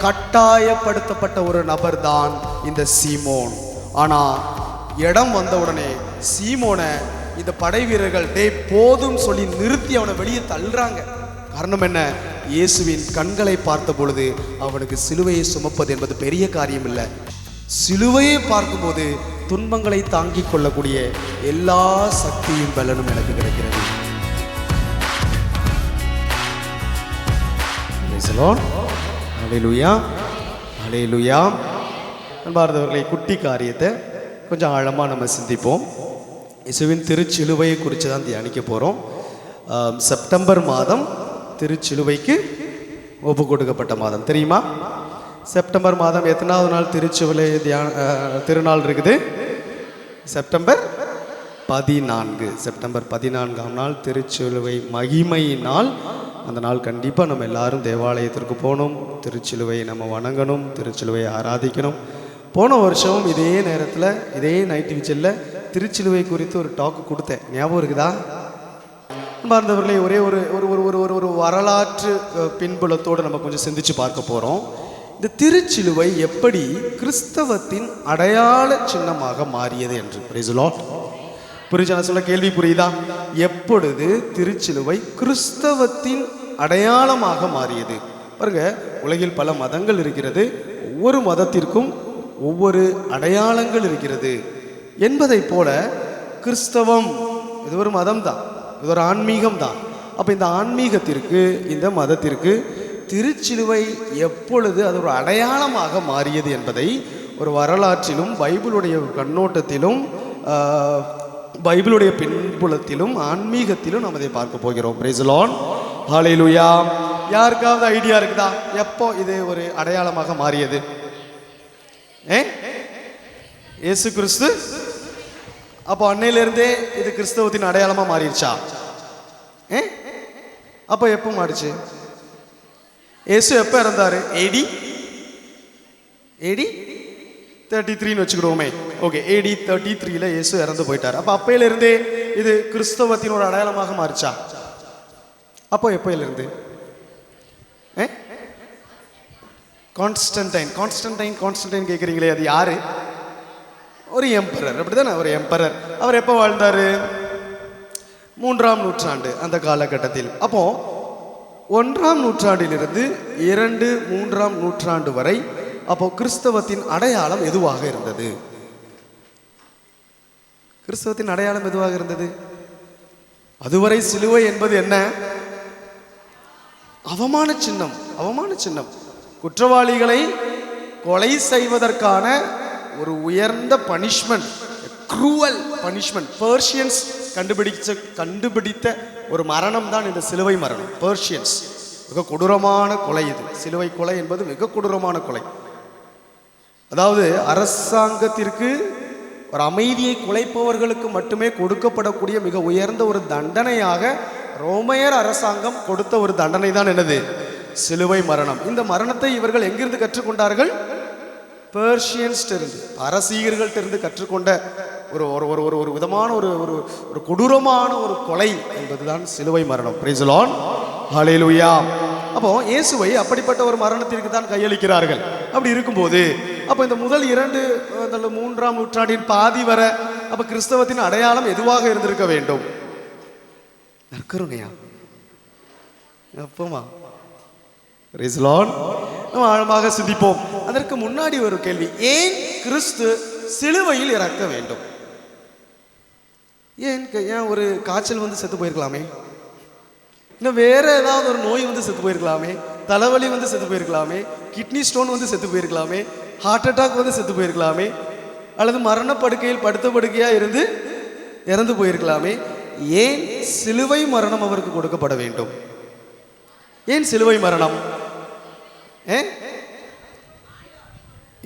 கட்டாயப்படுத்தப்பட்ட ஒரு நபர் தான் இந்த சீமோன். ஆனா இடம் வந்த உடனே சீமோனை இந்த படை வீரர்கள் போதும் சொல்லி நிறுத்தி அவனை வெளியே தள்ளுறாங்க. காரணம் என்ன? இயேசுவின் கண்களை பார்த்த பொழுது அவனுக்கு சிலுவையை சுமப்பது என்பது பெரிய காரியம் இல்லை. சிலுவையை பார்க்கும்போது துன்பங்களை தாங்கிக் கொள்ளக்கூடிய எல்லா சக்தியும் பலனும் எனக்கு கிடைக்கிறது. ஹல்லேலூயா, ஹல்லேலூயா. அன்பார்ந்தவர்களை, குட்டி காரியத்தை கொஞ்சம் ஆழமாக நம்ம சிந்திப்போம். இயேசுவின் திருச்சிலுவையை குறித்து தான் தியானிக்க போகிறோம். செப்டம்பர் மாதம் திருச்சிலுவைக்கு ஒப்பு கொடுக்கப்பட்ட மாதம். தெரியுமா? செப்டம்பர் மாதம் எத்தனாவது நாள் திருச்சிலுவை திருநாள் இருக்குது? செப்டம்பர் 14. செப்டம்பர் 14ஆம் நாள் திருச்சிலுவை மகிமையினால். அந்த நாள் கண்டிப்பாக நம்ம எல்லாரும் தேவாலயத்திற்கு போகணும், திருச்சிலுவையை நம்ம வணங்கணும், திருச்சிலுவையை ஆராதிக்கணும். போன வருஷமும் இதே நேரத்தில் இதே நைட் விஜில்ல திருச்சிலுவை குறித்து ஒரு டாக்கு கொடுத்தேன். ஞாபகம் இருக்குதா? பார்ந்தவர்களே, ஒரே ஒரு ஒரு ஒரு ஒரு வரலாற்று பின்புலத்தோடு நம்ம கொஞ்சம் சிந்திச்சு பார்க்க போகிறோம். இந்த திருச்சிலுவை எப்படி கிறிஸ்தவத்தின் அடையாள சின்னமாக மாறியது என்று. Price the Lord. புரியுதா? சொல்ல கேள்வி புரியுதா? எப்பொழுது திருச்சிலுவை கிறிஸ்தவத்தின் அடையாளமாக மாறியது? பாருங்க, உலகில் பல மதங்கள் இருக்கிறது. ஒவ்வொரு மதத்திற்கும் ஒவ்வொரு அடையாளங்கள் இருக்கிறது என்பதை போல கிறிஸ்தவம் இது ஒரு மதம் தான், இது ஒரு ஆன்மீகம் தான். அப்போ இந்த ஆன்மீகத்திற்கு, இந்த மதத்திற்கு திருச்சிலுவை எப்பொழுது அது ஒரு அடையாளமாக மாறியது என்பதை ஒரு வரலாற்றிலும் பைபிளுடைய கண்ணோட்டத்திலும் பைபிளுடைய பின்புலத்திலும் ஆன்மீகத்திலும் நாம் அதை பார்க்க போகிறோம். பிரைஸ் தி லார்ட், ஹல்லேலூயா. யாருக்காவது ஐடியா இருக்குதா எப்போ இது ஒரு அடையாளமாக மாறியது? இயேசு கிறிஸ்து. அப்போ அன்னையிலிருந்தே இது கிறிஸ்தவத்தின் அடையாளமா மாறிடுச்சா? அப்போ எப்போ மாறிச்சு? இயேசு எப்போ இறந்தாரு? AD 33 வச்சுக்கிடுவோமே. ஓகே, AD 33ல இயேசு இறந்து போயிட்டார். அப்போ அப்பையிலிருந்தே இது கிறிஸ்தவத்தின் ஒரு அடையாளமாக மாறிச்சா? அப்போ எப்பையிலிருந்து? கான்ஸ்டன்டைன் கேட்குறீங்களே, அது யாரு? ஒரு எம்பரர், அப்படிதானே? ஒரு எம்பரர். அவர் எப்போ வாழ்ந்தாரு? 3ஆம் நூற்றாண்டு அந்த காலகட்டத்தில். அப்போ 1ஆம் நூற்றாண்டிலிருந்து 2, 3ஆம் நூற்றாண்டு வரை அப்போ கிறிஸ்தவத்தின் அடையாளம் எதுவாக இருந்தது? கிறிஸ்தவத்தின் அடையாளம் எதுவாக இருந்தது? அதுவரை சிலுவை என்பது என்ன? அவமான சின்னம், அவமான சின்னம். குற்றவாளிகளை கொலை செய்வதற்கான ஒரு உயர்ந்த பனிஷ்மெண்ட், க்ரூவல் பனிஷ்மெண்ட். பெர்ஷியன்ஸ் கண்டுபிடித்த ஒரு மரணம் தான் இந்த சிலுவை மரணம். பெர்ஷியன்ஸ் மிக கொடூரமான கொலை இது. சிலுவை கொலை என்பது மிக கொடூரமான கொலை. அதாவது அரசாங்கத்திற்கு, ஒரு அமைதியை குலைப்பவர்களுக்கு மட்டுமே கொடுக்கப்படக்கூடிய மிக உயர்ந்த ஒரு தண்டனையாக ரோமையர் அரசாங்கம் கொடுத்த ஒரு தண்டனை தான் என்னது? சிலுவை மரணம். இந்த மரணத்தை இவர்கள் எங்கிருந்து கற்றுக்கொண்டார்கள்? பெர்ஷியன்ஸ் இருந்து, பாரசீகர்கள்ட்ட இருந்து கற்றுக்கொண்ட ஒரு ஒரு ஒரு ஒரு விதமான ஒரு ஒரு கொடூரமான ஒரு கொலை என்பதுதான் சிலுவை மரணம். பிரைஸ் தி லார்ட், ஹல்லேலூயா. அப்போ இயேசுவை அப்படிப்பட்ட ஒரு மரணத்திற்கு தான் கையளிக்கிறார்கள். அப்படி இருக்கும்போது அப்போ இந்த முதல் 2, 3ஆம் நூற்றாண்டின் பாதி வர அப்ப கிறிஸ்தவத்தின் அடையாளம் எதுவாக இருந்திருக்க வேண்டும்? நற்கருணையா? அப்பமா? Price the Lord. நம்ம ஆழமாக சிந்திப்போம். அதற்கு முன்னாடி ஒரு கேள்வி, ஏன் கிறிஸ்து சிலுவையில் இறக்க வேண்டும்? ஏன் ஒரு காய்ச்சல் வந்து செத்து போயிருக்கலாமே, இன்னும் வேற ஏதாவது ஒரு நோய் வந்து செத்து போயிருக்கலாமே, தலைவலி வந்து செத்து போயிருக்கலாமே, கிட்னி ஸ்டோன் வந்து செத்து போயிருக்கலாமே, ஹார்ட் அட்டாக் வந்து செத்து போயிருக்கலாமே, அல்லது மரணப்படுக்கையில் படுத்த படுக்கையா இருந்து இறந்து போயிருக்கலாமே. ஏன் சிலுவை மரணம் அவருக்கு கொடுக்கப்பட வேண்டும்? ஏன் சிலுவை மரணம்?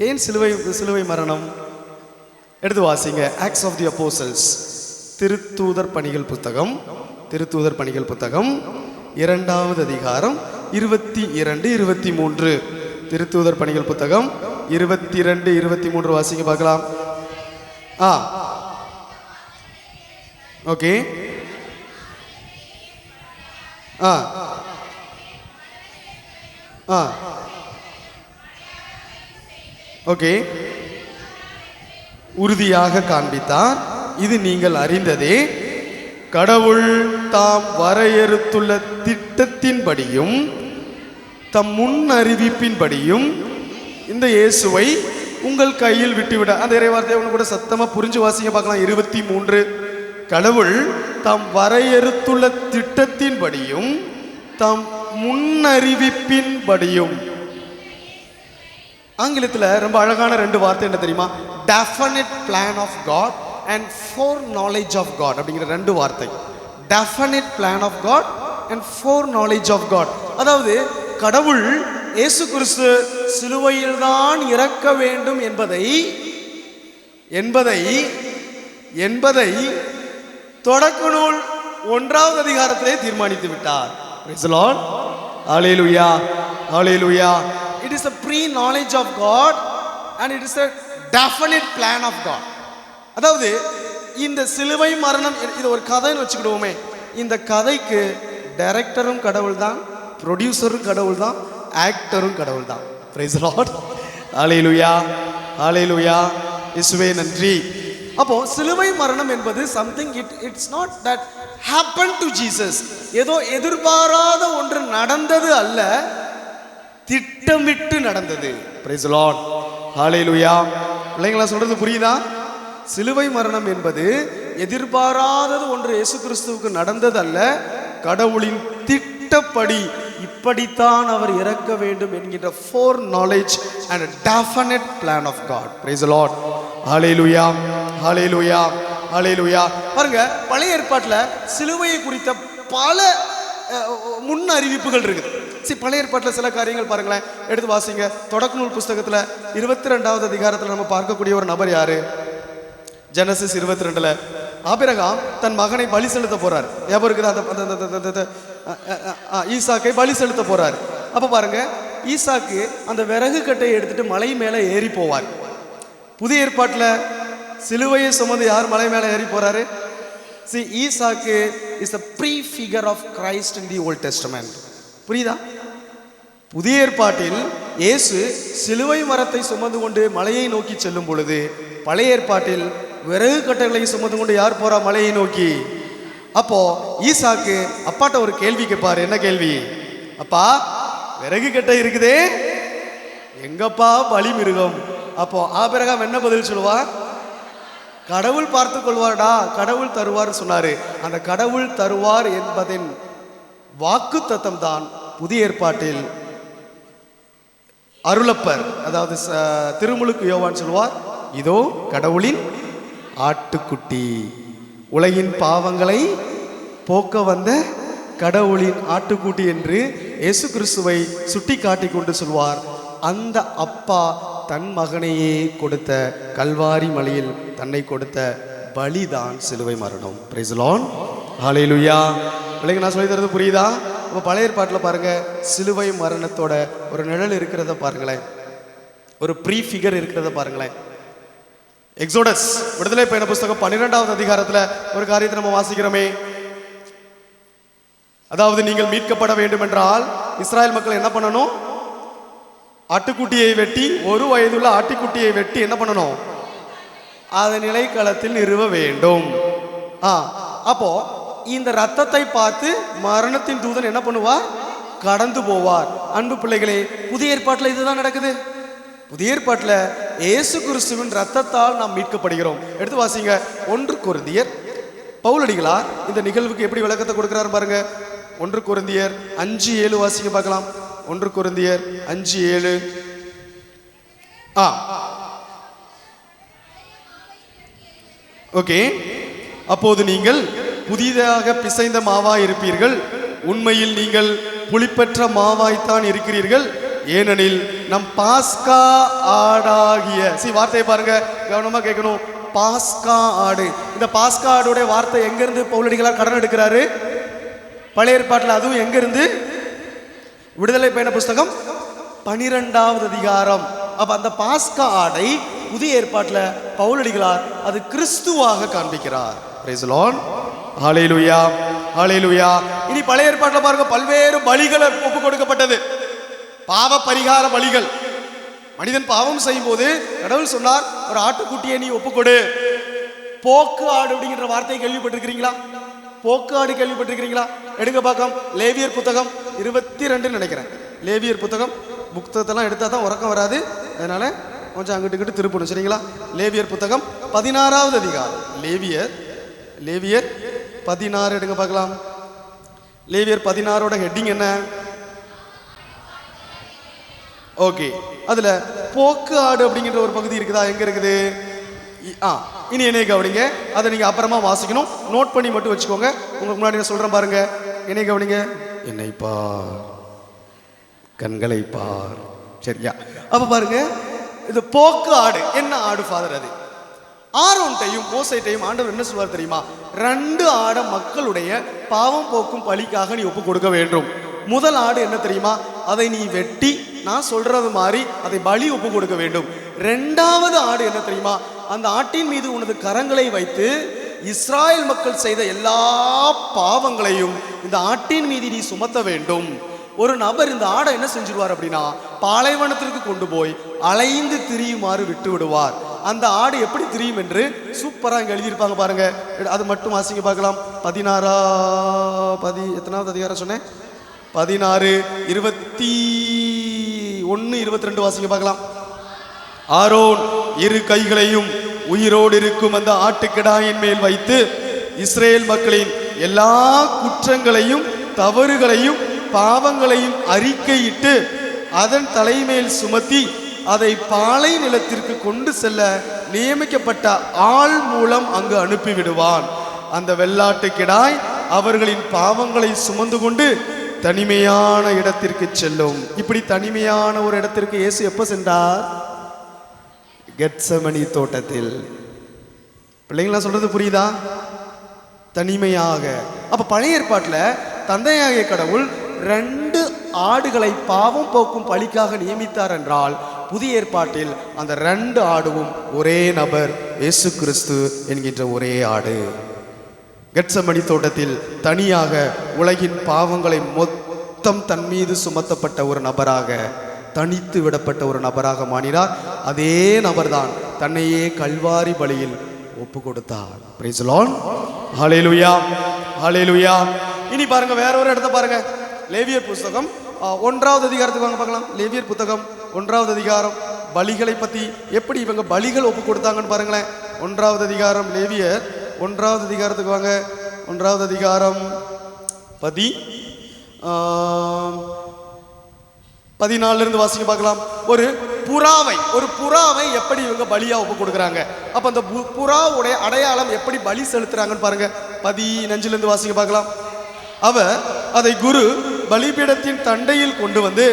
ஏன் சிலுவை மரணம்? எடுத்து வாசிங்க. ஆக்ட்ஸ் ஆஃப் தி அப்போஸ்டல்ஸ், திருத்தூதர் பணிகள் புத்தகம், 2வது அதிகாரம் 22, 23. திருத்தூதர் பணிகள் புத்தகம் 22, 23 வாசிங்க பார்க்கலாம். ஓகே. ஓகே, உறுதியாக காண்பித்தார். இது நீங்கள் அறிந்ததே, கடவுள் தாம் வரையறுத்துள்ள திட்டத்தின்படியும் தம் முன் அறிவிப்பின்படியும் இந்த இயேசுவை உங்கள் கையில் விட்டுவிட. அந்த இறைவார்த்தையை ஒன்று கூட சத்தமா புரிஞ்சு வாசிங்க பார்க்கலாம். 23, கடவுள் தாம் வரையறுத்துள்ள திட்டத்தின்படியும் தம் முன்னறிவிப்பின்படியும். ஆங்கிலத்தில் ரொம்ப அழகான 2 வார்த்தை என்ன தெரியுமா? Definite plan of God and foreknowledge of God அப்படிங்கிற 2 வார்த்தை. Definite plan of God and foreknowledge of God. அதாவது கடவுள் இயேசு கிறிஸ்து சிலுவையில் தான் இறக்க வேண்டும் என்பதை தொடக்க நூல் 1வது அதிகாரத்திலே தீர்மானித்து விட்டார். Praise the Lord. Hallelujah. Hallelujah. It is a pre-knowledge of God and it is a definite plan of God. அதாவது இந்த சிலுவை மரணம், இது ஒரு கதைன்னு வச்சுக்கிடுவோமே. இந்த கதைக்கு டைரக்டரும் கடவுள் தான், ப்ரொடியூசரும் கடவுள் தான், ஆக்டரும் கடவுள் தான். Praise the Lord. Hallelujah. Hallelujah. இயேசுவே நன்றி. அப்போ சிலுவை மரணம் என்பது something, it's not that happen to Jesus. ஏதோ எதிர்பாராத ஒன்று நடந்தது அல்ல, திட்டமிட்டு நடந்தது. Praise the Lord. Hallelujah. பிள்ளைங்களா சொல்றது புரியுதா? சிலுவை மரணம் என்பது எதிர்பாராதது ஒன்று இயேசு கிறிஸ்துவுக்கு நடந்தது அல்ல, கடவுளின் திட்டப்படி இப்படித்தான் அவர் இறக்க வேண்டும் என்கின்ற foreknowledge and definite plan of God. Praise the Lord. Hallelujah. Hallelujah. Hallelujah. பாருங்க, பழைய ஏற்பாட்டில் சிலுவையை குறித்த பல முன் அறிவிப்புகள் இருக்குது. பழைய ஏற்பாட்டில் சில காரியங்கள் பாருங்களேன், எடுத்து வாசிங்க. தொடக்க நூல் புஸ்தகத்தில் 22வது அதிகாரத்தில் நம்ம பார்க்கக்கூடிய ஒரு நபர் யாரு? ஜெனசிஸ் 22ல் ஆபிரகாம் தன் மகனை பலி செலுத்த போறார். ஞாபகம் இருக்குது? ஈசாக்கை பலி செலுத்த போறார். அப்ப பாருங்க, ஈசாக்கு அந்த விறகு கட்டையை எடுத்துட்டு மலை மேல ஏறி போவார். புதிய ஏற்பாட்டில் சிலுவையை சுமந்து யார் மலை மேல ஏறி போறாரு? ஈசாக்கு is a prefigure of Christ in the Old Testament. புரியுதா? புதிய ஏற்பாட்டில் இயேசு சிலுவை மரத்தை சுமந்து கொண்டு மலையை நோக்கி செல்லும் பொழுது, பழைய ஏற்பாட்டில் விறகு கட்டைகளை சுமந்து கொண்டு யார் போறா? மலையை நோக்கி. அப்போ ஈசாக்கு அப்பாட்ட ஒரு கேள்வி கேட்பாரு. என்ன கேள்வி? அப்பா, விறகு கட்டை இருக்குதே, எங்கப்பா பலி மிருகம்? அப்போ ஆபிரகாம் என்ன பதில் சொல்லுவார்? கடவுள் பார்த்து கொள்வார்டா, கடவுள் தருவார் சொன்னாரு. அந்த கடவுள் தருவார் என்பதின் வாக்கு தத்தம் தான் புதிய ஏற்பாட்டில் அருளப்பர், அதாவது திருமுழுக்கு யோவான் சொல்வார், இதோ கடவுளின் ஆட்டுக்குட்டி, உலகின் பாவங்களை போக்க வந்த கடவுளின் ஆட்டுக்குட்டி என்று இயேசு கிறிஸ்துவை சுட்டி காட்டி கொண்டு சொல்வார். அந்த அப்பா தன் மகனையே கொடுத்த, கல்வாரி மலையில் தன்னை கொடுத்த பலிதான் சிலுவை மரணம். Praise the Lord. ஹல்லேலூயா. பிள்ளைங்க, நான் சொல்லி தரது புரியுதா? இப்போ பழைய ஏற்பாட்டில் பாருங்க, சிலுவை மரணத்தோட ஒரு நிழல் இருக்கிறத பாருங்களேன், ஒரு ப்ரீஃபிகர் இருக்கிறத பாருங்களேன். எக்ஸோடஸ், விடுதலை பயண புஸ்தகம் 12வது அதிகாரத்தில் ஒரு காரியத்தை நம்ம வாசிக்கிறோமே. அதாவது நீங்கள் மீட்கப்பட வேண்டும் என்றால் இஸ்ராயல் மக்கள் என்ன பண்ணணும்? ஆட்டுக்குட்டியை வெட்டி, 1 வயதுள்ள ஆட்டுக்குட்டியை வெட்டி என்ன பண்ணணும்? அதை நிலைக்களத்தில் நிறுவ வேண்டும். அப்போ இந்த ரத்தத்தை பார்த்து மரணத்தின் தூதன் என்ன பண்ணுவார்? கடந்து போவார். அன்பு பிள்ளைகளே, புதிய ஏற்பாட்டில் இதுதான் நடக்குது. புதிய ஏற்பாட்டில் இயேசு கிறிஸ்துவின் ரத்தத்தால் நாம் மீட்கப்படுகிறோம். எடுத்து வாசிங்க. 1 கொரிந்தியர். பவுலடிகளார் இந்த நிகழ்வுக்கு எப்படி விளக்கத்தை கொடுக்கிறாரு பாருங்க. 1 கொரிந்தியர் 5:7 வாசிங்க பார்க்கலாம். 1 கொரிந்தியர் 5:7. ஓகே. அப்போது நீங்கள் புதிதாக பிசைந்த மாவாய் இருப்பீர்கள், உண்மையில் நீங்கள் புளிப்பற்ற மாவாய்த்தான் இருக்கிறீர்கள், ஏனெனில் நம் பாஸ்கா ஆடாகிய, வார்த்தையை பாருங்க, கவனமா கேட்கணும். பாஸ்கா ஆடு. இந்த பாஸ்கா ஆடுடைய வார்த்தை எங்க இருந்து பவுலடிகளார் கடன் எடுக்கிறாரு? பழைய ஏற்பாட்டில். அதுவும் எங்க இருந்து? விடுதலை பயண புஸ்தகம் 12வது அதிகாரம். அப்ப அந்த பாஸ்கா ஆடை புதிய ஏற்பாட்டில் பவுலடிகளார் அது கிறிஸ்துவாக காண்பிக்கிறார். Praise the Lord. Hallelujah. Hallelujah. இனி பழைய ஏற்பாட்டில் பாருங்க, பல்வேறு பலிகள் ஒப்பு கொடுக்கப்பட்டது. பாவ பரிகார பலிகள், மனிதன் பாவம் செய்யும் போது கடவுள் சொன்னார், ஒரு ஆட்டுக்குட்டியை நீ ஒப்புக்கொடு. போக்கு ஆடு அப்படிங்கிற வார்த்தையை கேள்விப்பட்டிருக்கிறீங்களா? போக்கு ஆடு கேள்விப்பட்டிருக்கிறீங்களா? எடுங்க பார்க்கலாம். லேவியர் புத்தகம் 22 நினைக்கிறேன். லேவியர் புத்தகம் புத்தகத்தெல்லாம் எடுத்தா தான் உறக்கம் வராது, அதனால கொஞ்சம் அங்கிட்டு இங்கிட்டு திருப்பணும், சரிங்களா? லேவியர் புத்தகம் 16வது அதிகாரம். லேவியர் 16 எடுங்க பார்க்கலாம். லேவியர் 16ஓட ஹெட்டிங் என்ன? ஓகே, அதுல போக்கு ஆடு அப்படிங்கிற ஒரு பகுதி இருக்குதா? எங்க இருக்குது? இனி என்னை கவனிங்க, அதை நீங்க அப்புறமா வாசிக்கணும், நோட் பண்ணி மட்டும் வச்சுக்கோங்க. உங்களுக்கு முன்னாடி நான் சொல்றேன் பாருங்க. என்னை கவனிங்க. என்னை பார், கண்களை பார், சரியா? அப்ப பாருங்க, இது போக்கு ஆடு. என்ன ஆடு ஃபாதர்? அது ஆரோன்ட்டையும் மோசைட்டையும் ஆண்டவர் என்ன சொல்வார் தெரியுமா? 2 ஆடை மக்களுடைய பாவம் போக்கும் பலிக்காக நீ ஒப்பு கொடுக்க வேண்டும். முதல் ஆடு என்ன தெரியுமா? அதை நீ வெட்டி நான் சொல்றது மாதிரி அதை பலி ஒப்பு கொடுக்க வேண்டும். 2வது ஆடு என்ன தெரியுமா? அந்த ஆட்டின் மீது உனது கரங்களை வைத்து இஸ்ராயல் மக்கள் செய்த எல்லா பாவங்களையும் இந்த ஆட்டின் மீது நீ சுமத்த வேண்டும். ஒரு நபர் இந்த ஆடை என்ன செஞ்சிருவார் அப்படின்னா, பாலைவனத்திற்கு கொண்டு போய் அலைந்து திரியுமாறு விட்டு விடுவார். அந்த ஆடு எப்படி திரியும் என்று சூப்பரா இங்க எழுதியிருப்பாங்க பாருங்க. அது மட்டும் வாசிங்க பார்க்கலாம். 16 அதிகாரம் சொன்னேன், 16, 21, 22 வாசிங்க பார்க்கலாம். ஆரோன் 2 கைகளையும் உயிரோடு இருக்கும் அந்த ஆட்டுக்கிடாயின் மேல் வைத்து இஸ்ரேல் மக்களின் எல்லா குற்றங்களையும் தவறுகளையும் பாவங்களையும் அறிக்கையிட்டு அதன் தலைமேல் சுமத்தி அதை பாலை நிலத்திற்கு கொண்டு செல்ல நியமிக்கப்பட்ட ஆள் மூலம் அங்கு அனுப்பிவிடுவான். அந்த வெள்ளாட்டுக்கிடாய் அவர்களின் பாவங்களை சுமந்து கொண்டு தனிமையான இடத்திற்கு செல்லும். இப்படி தனிமையான ஒரு இடத்திற்கு இயேசு எப்ப சென்றார்? கெத்சமனி தோட்டத்தில். பிள்ளைங்களா சொல்றது புரியுதா? தனிமையாக. அப்ப பழைய ஏற்பாட்டில் தந்தையாகிய கடவுள் 2 ஆடுகளை பாவம் போக்கும் பலிக்காக நியமித்தார் என்றால், புதிய ஏற்பாட்டில் அந்த 2 ஆடுவும் ஒரே நபர், இயேசு கிறிஸ்து என்கின்ற ஒரே ஆடு. கெத்சமனி தோட்டத்தில் தனியாக உலகின் பாவங்களை மொத்தம் தன் மீது சுமத்தப்பட்ட ஒரு நபராக, தனித்து விடப்பட்ட ஒரு நபராக மாறினார். அதே நபர்தான் தன்னையே கல்வாரி பலியில் ஒப்பு கொடுத்தார். Praise the Lord. Hallelujah, hallelujah. இனி பாருங்க, வேற ஒரு இடத்தை பாருங்க. லேவியர் புத்தகம் 1வது அதிகாரத்துக்கு வாங்க பார்க்கலாம். லேவியர் புத்தகம் 1வது அதிகாரம் பலிகளை பத்தி எப்படி இவங்க பலிகள் ஒப்பு கொடுத்தாங்கன்னு பாருங்களேன். 1வது அதிகாரம் லேவியர் 1வது அதிகாரத்துக்கு வாங்க. 1வது அதிகாரம் 14 இருந்து வாசிக்க பார்க்கலாம். ஒரு புறாவை எப்படி இவங்க பலியா ஒப்பு கொடுக்குறாங்க. அப்ப அந்த புறாவுடைய அடையாளம் எப்படி பலி செலுத்துறாங்கன்னு பாருங்க. 15 இருந்து வாசிக்க பார்க்கலாம். அவர் அதை குரு பலிபீடத்தின் தண்டையில் கொண்டு வந்து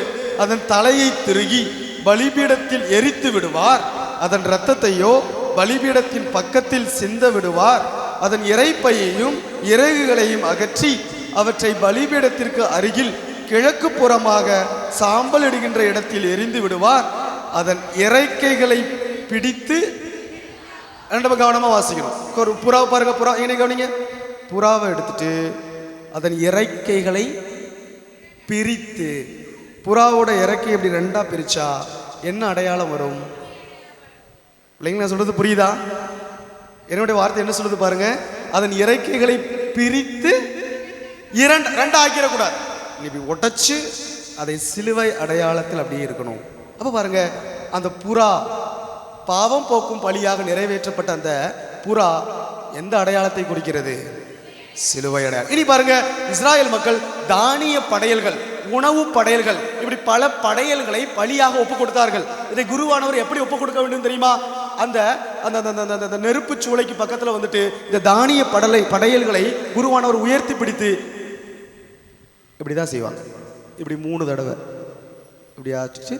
அதன் தலையை திருகி பலிபீடத்தில் எரித்து விடுவார். அதன் இரத்தத்தையோ பலிபீடத்தின் பக்கத்தில் சிந்த விடுவார். அதன் இறைப்பையையும் இறகுகளையும் அகற்றி அவற்றை பலிபீடத்திற்கு அருகில் கிழக்கு புறமாக சாம்பல் இடுகின்ற இடத்தில் எரிந்து விடுவார். அதன் இறக்கைகளை பிடித்து, கவனமா வாசிக்கணும். ஒரு புறா பாருங்க, புறா என்ன கவனிங்க. புறாவை எடுத்துட்டு அதன் இறக்கைகளை பிரித்து, புறாவோட இறக்கை இப்படி 2ஆ பிரிச்சா என்ன அடையாளம் வரும்? இல்லைங்களா? சொல்றது புரியுதா? என்னுடைய வார்த்தை என்ன சொல்லுது பாருங்க. அதன் இறக்கைகளை பிரித்து 2 ஆக்கிடக்கூடாது. இப்படி உடைச்சு அதை சிலுவை அடையாளத்தில் அப்படியே இருக்கணும். அப்ப பாருங்க, அந்த புறா பாவம் போக்கும் பலியாக நிறைவேற்றப்பட்ட அந்த புறா எந்த அடையாளத்தை குறிக்கிறது? சிலுவை அடையாளம். இனி பாருங்க, இஸ்ராயல் மக்கள் தானிய படையல்கள், உணவு படையல்கள், இப்படி பல படையல்களை பலியாக ஒப்பு கொடுத்தார்கள். இதை குருவானவர் எப்படி ஒப்பு கொடுக்க வேண்டும் தெரியுமா? அந்த நெருப்பு சூளைக்கு பக்கத்துல வந்துட்டு இந்த தானிய படையல்களை குருவானவர் உயர்த்தி பிடித்து இப்படிதான் செய்வாங்க. இப்படி 3 தடவை இப்படி ஆச்சு.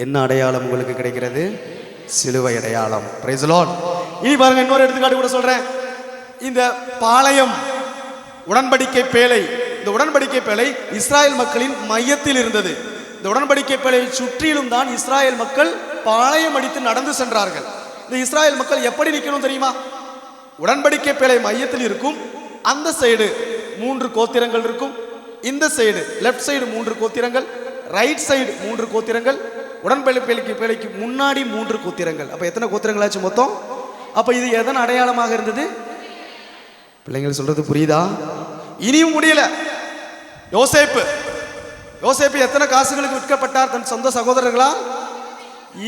என்ன அடையாளம் உங்களுக்கு கிடைக்கிறது? சிலுவை அடையாளம். Price the Lord. இனி பாருங்க, இன்னொரு எடுத்துக்காட்டு கூட சொல்றேன். இந்த பாளையம் உடன்படிக்கை பேழை, இந்த உடன்படிக்கை பேழை இஸ்ராயல் மக்களின் மையத்தில் இருந்தது. இந்த உடன்படிக்கை பேழையை சுற்றிலும் தான் இஸ்ராயல் மக்கள் பாளையம் அடித்து நடந்து சென்றார்கள். இந்த இஸ்ராயல் மக்கள் எப்படி நிற்கணும் தெரியுமா? உடன்படிக்கை பேழை மையத்தில் இருக்கும். அந்த சைடு 3 கோத்திரங்கள் இருக்கும். இந்த சைடு லெஃப்ட் சைடு 3 கோத்திரங்கள், ரைட் சைடு 3 கோத்திரங்கள், உடன்படிக்கைக்கு முன்னாடி 3 கோத்திரங்கள். அப்ப எத்தனை கோத்திரங்களாச்சு மொத்தம்? அப்ப இது எதன் அடையாளமாக இருந்தது? பிள்ளைங்கள் சொல்றது புரியுதா? இனியும் முடியல. யோசேப்பு எத்தனை காசுகளுக்கு விற்கப்பட்டார் தன் சொந்த சகோதரர்களா?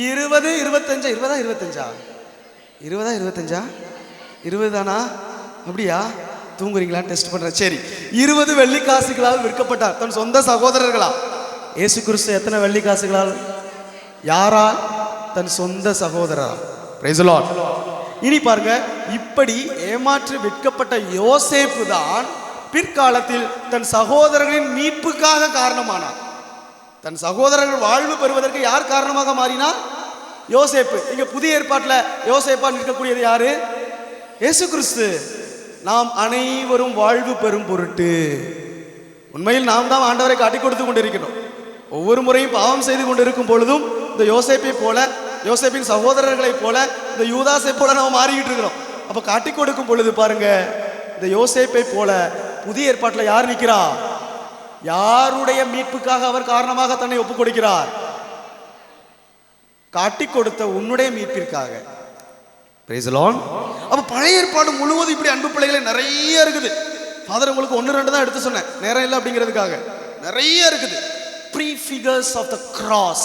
20, 25, 20 தானா? அப்படியா? தூங்குறீங்களான்னு டெஸ்ட் பண்றேன். சரி, 20 வெள்ளி காசுகளால் விற்கப்பட்டார் தன் சொந்த சகோதரர்களா? இயேசு கிறிஸ்து எத்தனை வெள்ளி காசுகளால்? யாரால்? தன் சொந்த சகோதரரால். Price the Lord. இனி பாருங்க, இப்படி ஏமாற்றி விற்கப்பட்ட யோசேப்பு தான் பிற்காலத்தில் தன் சகோதரர்களின் மீட்புக்காக காரணமானார். தன் சகோதரர்கள் வாழ்வு பெறுவதற்கு யார் காரணமாக மாறினார்? யோசேப்பு. இங்க புதிய ஏற்பாட்டில் யோசேப்பா நிற்கக்கூடியது யாரு? இயேசு கிறிஸ்து. நாம் அனைவரும் வாழ்வு பெறும் பொருட்டு உண்மையில் நாம் தான் ஆண்டவரை காட்டி கொடுத்து கொண்டிருக்கிறோம். ஒவ்வொரு முறையும் பாவம் செய்து கொண்டிருக்கும் பொழுதும் இந்த யோசேப்பை போல, யோசேப்பின் சகோதரர்களை போல, இந்த யூதாசை போல நாம் மாறிக்கிட்டு இருக்கிறோம். அப்ப காட்டி கொடுக்கும் பொழுது பாருங்க, இந்த யோசேப்பை போல புதிய ஏற்பாட்டில் யார் நிற்கிறா? யாருடைய மீட்புக்காக அவர் காரணமாக தன்னை ஒப்புக் கொடுக்கிறார்? காட்டி கொடுத்த உன்னுடைய மீட்பிற்காக. Price the Lord. அப்ப பழைய ஏற்பாடு முழுவதும் இப்படி அன்பு பிள்ளைகளை நிறைய இருக்குது. ஃபாதர் உங்களுக்கு 1-2 தான் எடுத்து சொன்னேன், நேரம் இல்லை அப்படிங்கிறதுக்காக. நிறைய இருக்குது. prefigures of the cross.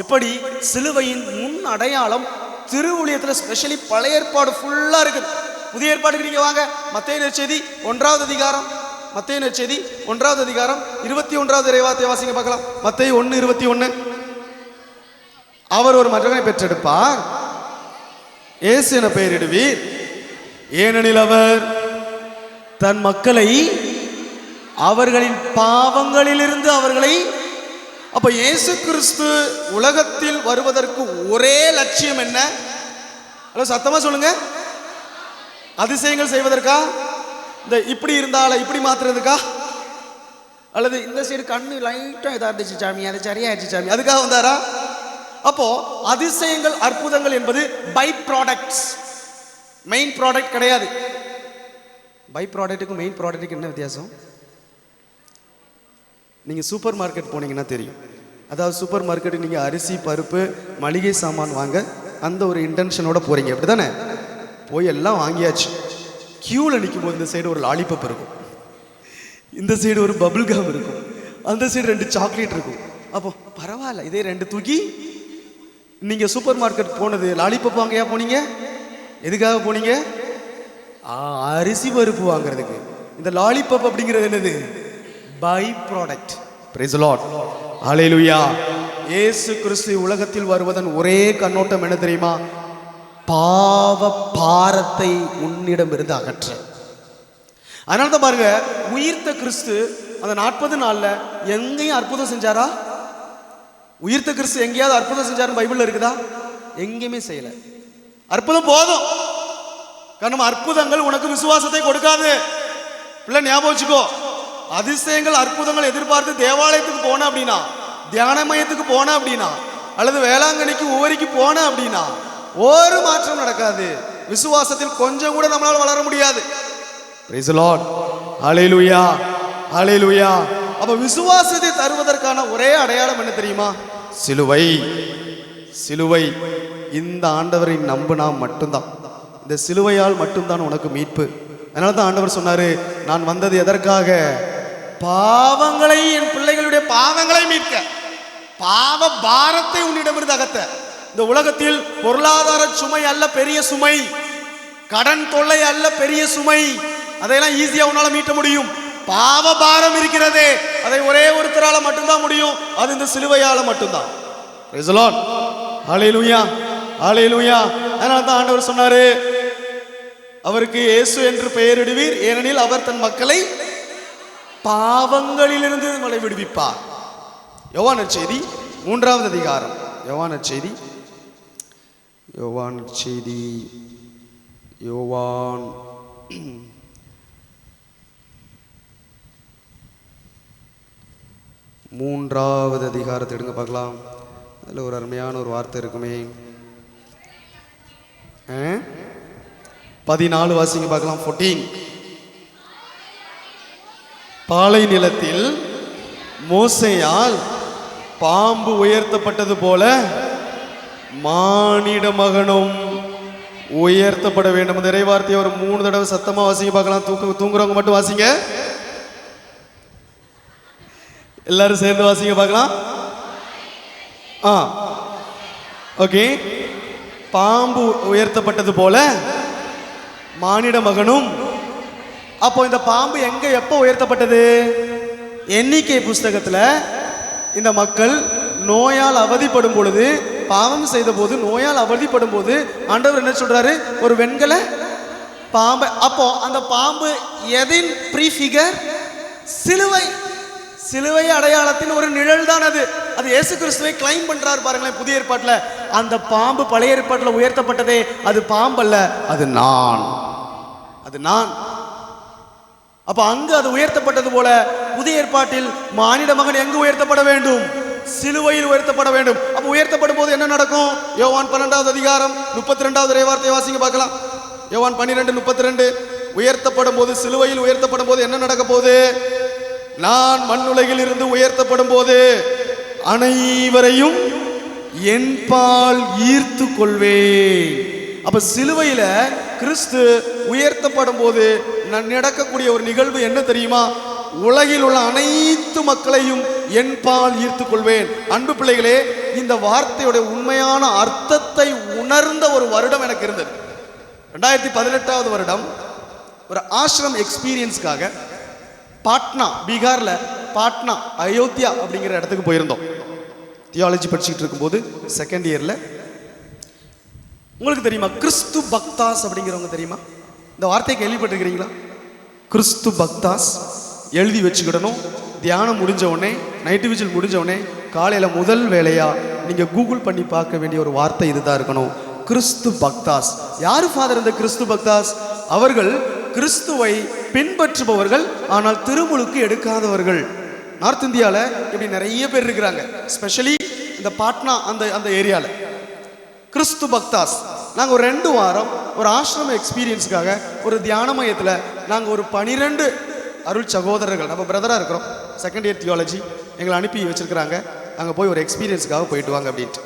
எப்படி சிலுவையின் முன் அடையாளம் திருவுழியத்தில் ஸ்பெஷலி பழைய ஏற்பாடு ஃபுல்லா இருக்குது. புதிய ஏற்பாடுக்கு நீங்க வாங்க, மத்தேயு நற்செய்தி 1வது அதிகாரம், மத்தேயு நற்செய்தி 1வது அதிகாரம் 21வது இறைவார்த்தையை வாசிங்க பார்க்கலாம். மத்தேயு 1:21. அவர் ஒரு மகனை பெற்றெடுப்பார், இயேசு என பெயரிடுவீர், ஏனெனில் அவர் தன் மக்களை அவர்களின் பாவங்களிலிருந்து அவர்களை. அப்ப இயேசு கிறிஸ்து உலகத்தில் வருவதற்கு ஒரே லட்சியம் என்ன? சத்தமா சொல்லுங்க. அதிசயங்கள் செய்வதற்கா? இந்த இப்படி இருந்தால இப்படி மாத்துறதுக்கா? அல்லது இந்த சைடு கண்ணு லைட்டா இதா இருந்துச்சு சாமி, அது சரியாயிடுச்சு சாமி, அதுக்காக வந்தாரா? அப்போ அதிசயங்கள் அற்புதங்கள் என்பது பை ப்ராடக்ட்ஸ், மெயின் ப்ராடக்ட் கிடையாது. பை ப்ராடக்ட்டுக்கும் மெயின் ப்ராடக்ட்டுக்கு என்ன வித்தியாசம்? நீங்க சூப்பர் மார்க்கெட் போனீங்கன்னா தெரியும். அதாவது சூப்பர் மார்க்கெட்டுக்கு நீங்க அரிசி, பருப்பு, மளிகை சாமான் வாங்க அந்த ஒரு இன்டென்ஷனோட போறீங்க, அப்படிதானே? போய் எல்லாம் வாங்கியாச்சு. கியூவில் நிற்கும் போது இந்த சைடு ஒரு லாலிபப் இருக்கும், இந்த சைடு ஒரு பபிள் கம் இருக்கும், அந்த சைடு 2 சாக்லேட் இருக்கும். அப்போ பரவாயில்ல, இதே 2 தூக்கி. நீங்க சூப்பர் மார்க்கெட் போனது லாலிபப் வாங்கயா போனீங்க? எதுக்காக போனீங்க? அரிசி பருப்பு வாங்குறதுக்கு. இந்த லாலிபப் அப்படிங்கிறது என்னது? Byproduct. Praise the Lord. Hallelujah. இயேசு கிறிஸ்து உலகத்தில் வருவதன் ஒரே கண்ணோட்டம் என்ன தெரியுமா? பாவ பாரத்தை உன்னிடம் இருந்து அகற்ற. அதனால தான் பாருங்க, உயிர்த்த கிறிஸ்து அந்த 40 நாள்ல எங்கேயும் அற்புதம் செஞ்சாரா? உயிர்த்த கிறிஸ்து எங்கேயாவது அற்புதம் செஞ்சாருன்னு பைபிள்ல இருக்குதா? எங்கேயுமே செய்யல. அற்புதம் போதும். காரணம் அற்புதங்கள் உனக்கு விசுவாசத்தை கொடுக்காது. பிள்ளை ஞாபகம் வச்சுக்கோ. அதிசயங்கள் அற்புதங்கள் எதிர்பார்த்து தேவாலயத்துக்கு போன அப்படின்னா, தியான மையத்துக்கு போன அப்படின்னா, அல்லது வேளாங்கண்ணிக்கு உவரிக்கு போன அப்படின்னா ஒரு மாற்றம் நடக்காது. விசுவாசத்தில் கொஞ்சம் கூட நம்மளால வளர முடியாது. Praise the Lord. Hallelujah, hallelujah. அப்ப விசுவாசத்தை தருவதற்கான ஒரே அடையாளம் என்ன தெரியுமா? சிலுவை. சிலுவை. இந்த ஆண்டவரை நம்பினா மட்டும்தான், இந்த சிலுவையால் மட்டும்தான் உனக்கு மீட்பு. அதனால தான் ஆண்டவர் சொன்னாரு, நான் வந்தது எதற்காக? பாவங்களை, என் பிள்ளைகளுடைய பாவங்களை மீட்க, பாவ பாரத்தை உன்னிடமிருந்து அகற்ற. இந்த உலகத்தில் பொருளாதார சுமை அல்ல பெரிய சுமை, கடன் தொல்லை அல்ல பெரிய சுமை, அதையெல்லாம் ஈஸியா உன்னால மீட்ட முடியும். பாவ பாரம் இருக்கிறதே, அதை ஒரே ஒருத்தரால மட்டும்தான் முடியும், அது இந்த சிலுவையால மட்டும்தான். Praise the Lord. Hallelujah, hallelujah. அதனால தான் ஆண்டவர் சொன்னாரு, அவருக்கு இயேசு என்று பெயரிடுவீர், ஏனெனில் அவர் தன் மக்களை பாவங்களிலிருந்து நம்மளை விடுவிப்பார். யோவான் நற்செய்தி 3வது அதிகாரம், யோவான் நற்செய்தி, யோவான் நற்செய்தி, யோவான் 3வது அதிகாரத்தை எடுங்க பார்க்கலாம். அதில் ஒரு அருமையான ஒரு வார்த்தை இருக்குமே. 14 வாசிங்க பார்க்கலாம். 14. பாலை நிலத்தில் மோசேயால் பாம்பு உயர்த்தப்பட்டது போல மானிட மகனும் உயர்த்தப்பட வேண்டும். இந்த இறைவார்த்தையை ஒரு 3 தடவை சத்தமா வாசிங்க பார்க்கலாம். தூங்குறவங்க மட்டும் வாசிங்க. எல்லாரும் சேர்ந்து வாசிங்க பார்க்கலாம். ஓகே. பாம்பு உயர்த்தப்பட்டது போல மானிட மகனும். அப்போ இந்த பாம்பு எங்க எப்போ உயர்த்தப்பட்டது? எண்ணிக்கை புஸ்தகத்துல இந்த மக்கள் நோயால் அவதிப்படும் பொழுது, பாவம் செய்த போது நோயால் அவதிப்படும் போது ஆண்டவர் என்ன சொல்றாரு? ஒரு வெண்கல பாம்பு. அப்போ அந்த பாம்பு எதின் ப்ரீஃபிகர்? சிலுவை. சிலுவை அடையாளத்தின் ஒரு நிழல் தான் அது. அது இயேசு கிறிஸ்துவை கிளைம் பண்றாரு பாருங்களேன் புதிய ஏற்பாட்டுல. அந்த பாம்பு பழைய ஏற்பாட்டுல உயர்த்தப்பட்டதே அது பாம்பு அல்ல, அது நான். அது நான். அப்ப அங்கு அது உயர்த்தப்பட்டது போல புதிய ஏற்பாட்டில் மானிட மகன் எங்கு உயர்த்தப்பட வேண்டும்? சிலுவையில் உயர்த்தப்பட வேண்டும். அப்ப உயர்த்தப்படும் போது என்ன நடக்கும்? யோவான் 12வது அதிகாரம் 32வது இறைவார்த்தையை வாசிங்க பார்க்கலாம். யோவான் 12:32. உயர்த்தப்படும் போது, சிலுவையில் உயர்த்தப்படும் போது என்ன நடக்க போகுது? நான் மண்ணுலகில் இருந்து உயர்த்தப்படும் போது அனைவரையும் என்பால் ஈர்த்து கொள்வேன். அப்ப சிலுவையில கிறிஸ்து உயர்த்தப்படும் போது நடக்கக்கூடிய ஒரு நிகழ்வு என்ன தெரியுமா? உலகில் உள்ள அனைத்து மக்களையும் என்பால் ஈர்த்து கொள்வேன். அன்பு பிள்ளைகளே, இந்த வார்த்தையுடைய உண்மையான அர்த்தத்தை உணர்ந்த ஒரு வருடம் எனக்கு இருந்தது. 2018வது வருடம் ஒரு ஆசிரம் எக்ஸ்பீரியன்ஸ்க்காக பாட்னா, பீகார்ல பாட்னா, அயோத்தியா அப்படிங்கிற இடத்துக்கு போயிருந்தோம். தியாலஜி படிச்சுட்டு இருக்கும்போது செகண்ட் இயர்ல. உங்களுக்கு தெரியுமா கிறிஸ்து பக்தாஸ் அப்படிங்கிறவங்க தெரியுமா? இந்த வார்த்தையை கேள்விப்பட்டிருக்கிறீங்களா? கிறிஸ்து பக்தாஸ் எழுதி வச்சுக்கிடணும். தியானம் முடிஞ்ச உடனே, நைட்டு விஜில் முடிஞ்ச உடனே காலையில் முதல் வேலையா நீங்கள் கூகுள் பண்ணி பார்க்க வேண்டிய ஒரு வார்த்தை இதுதான் இருக்கணும். கிறிஸ்து பக்தாஸ். யார் ஃபாதர் இந்த கிறிஸ்து பக்தாஸ்? அவர்கள் கிறிஸ்துவை பின்பற்றுபவர்கள், ஆனால் திருமுழுக்கு எடுக்காதவர்கள். நார்த் இந்தியாவில் இப்படி நிறைய பேர் இருக்கிறாங்க. ஸ்பெஷலி இந்த பாட்னா அந்த ஏரியாவில் கிறிஸ்து பக்தாஸ். நாங்கள் ஒரு 2 வாரம் ஒரு ஆசிரம எக்ஸ்பீரியன்ஸுக்காக ஒரு தியான மையத்தில் நாங்கள் ஒரு 12 அருள் சகோதரர்கள், நம்ம பிரதராக இருக்கிறோம், செகண்ட் இயர் தியாலஜி, எங்களை அனுப்பி வச்சிருக்கிறாங்க. அங்கே போய் ஒரு எக்ஸ்பீரியன்ஸுக்காக போயிட்டு வாங்க அப்படின்ட்டு.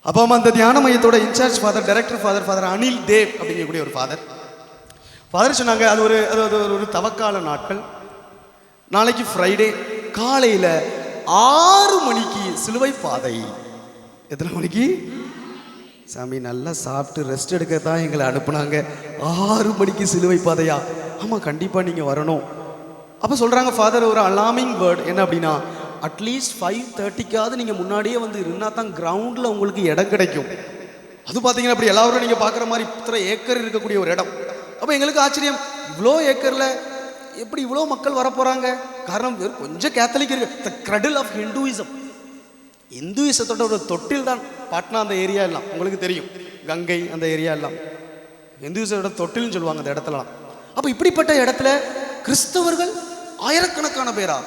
அப்போ அந்த தியான மையத்தோட in-charge father, director father Anil Dev அப்படிங்கக்கூடிய ஒரு ஃபாதர் சொன்னாங்க, அது ஒரு தவக்கால நாட்கள். நாளைக்கு ஃப்ரைடே காலையில் 6 மணிக்கு சிலுவை பாதை. எத்தனை மணிக்கு? சாமி நல்லா சாப்பிட்டு ரெஸ்ட் எடுக்க தான் எங்களை அனுப்புனாங்க. 6 மணிக்கு சிலுவை பாதையா? ஆமாம், கண்டிப்பாக நீங்கள் வரணும். அப்போ சொல்கிறாங்க ஃபாதர், ஒரு அலார்மிங் வேர்ட் என்ன அப்படின்னா, அட்லீஸ்ட் 5:30க்காவது நீங்கள் முன்னாடியே வந்து இருந்தால் தான் கிரவுண்டில் உங்களுக்கு இடம் கிடைக்கும். அது பார்த்தீங்கன்னா அப்படி எல்லாரும் நீங்கள் பார்க்குற மாதிரி இத்தனை ஏக்கர் இருக்கக்கூடிய ஒரு இடம். அப்போ எங்களுக்கு ஆச்சரியம், இவ்வளோ ஏக்கரில் எப்படி இவ்வளோ மக்கள் வரப்போகிறாங்க? காரணம் கொஞ்சம் கேத்தலிக் இருக்கு. த கிரடில் ஆஃப் ஹிந்துயிசம். இந்துயிசத்தோட ஒரு தொட்டில் தான் பாட்னா. அந்த ஏரியா எல்லாம் உங்களுக்கு தெரியும், கங்கை அந்த ஏரியா எல்லாம் இந்துயிசத்தோட தொட்டில்னு சொல்லுவாங்க அந்த இடத்துலலாம். அப்போ இப்படிப்பட்ட இடத்துல கிறிஸ்தவர்கள் ஆயிரக்கணக்கான பேரா?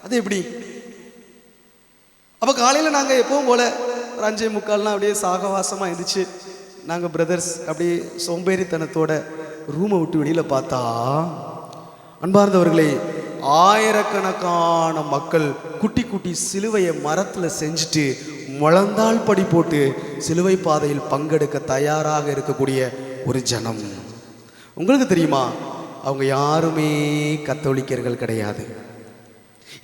அது எப்படி? அப்போ காலையில் நாங்கள் எப்பவும் போல ஒரு 5:45 அப்படியே சாகவாசமாக இருந்துச்சு. நாங்கள் பிரதர்ஸ் அப்படியே சோம்பேறித்தனத்தோட ரூமை விட்டு வெளியில் பார்த்தா, அன்பார்ந்தவர்களே, ஆயிரக்கணக்கான மக்கள் குட்டி குட்டி சிலுவையை மரத்தில் செஞ்சுட்டு முழந்தாள் படி போட்டு சிலுவை பாதையில் பங்கெடுக்க தயாராக இருக்கக்கூடிய ஒரு ஜனம். உங்களுக்கு தெரியுமா, அவங்க யாருமே கத்தோலிக்கர்கள் கிடையாது.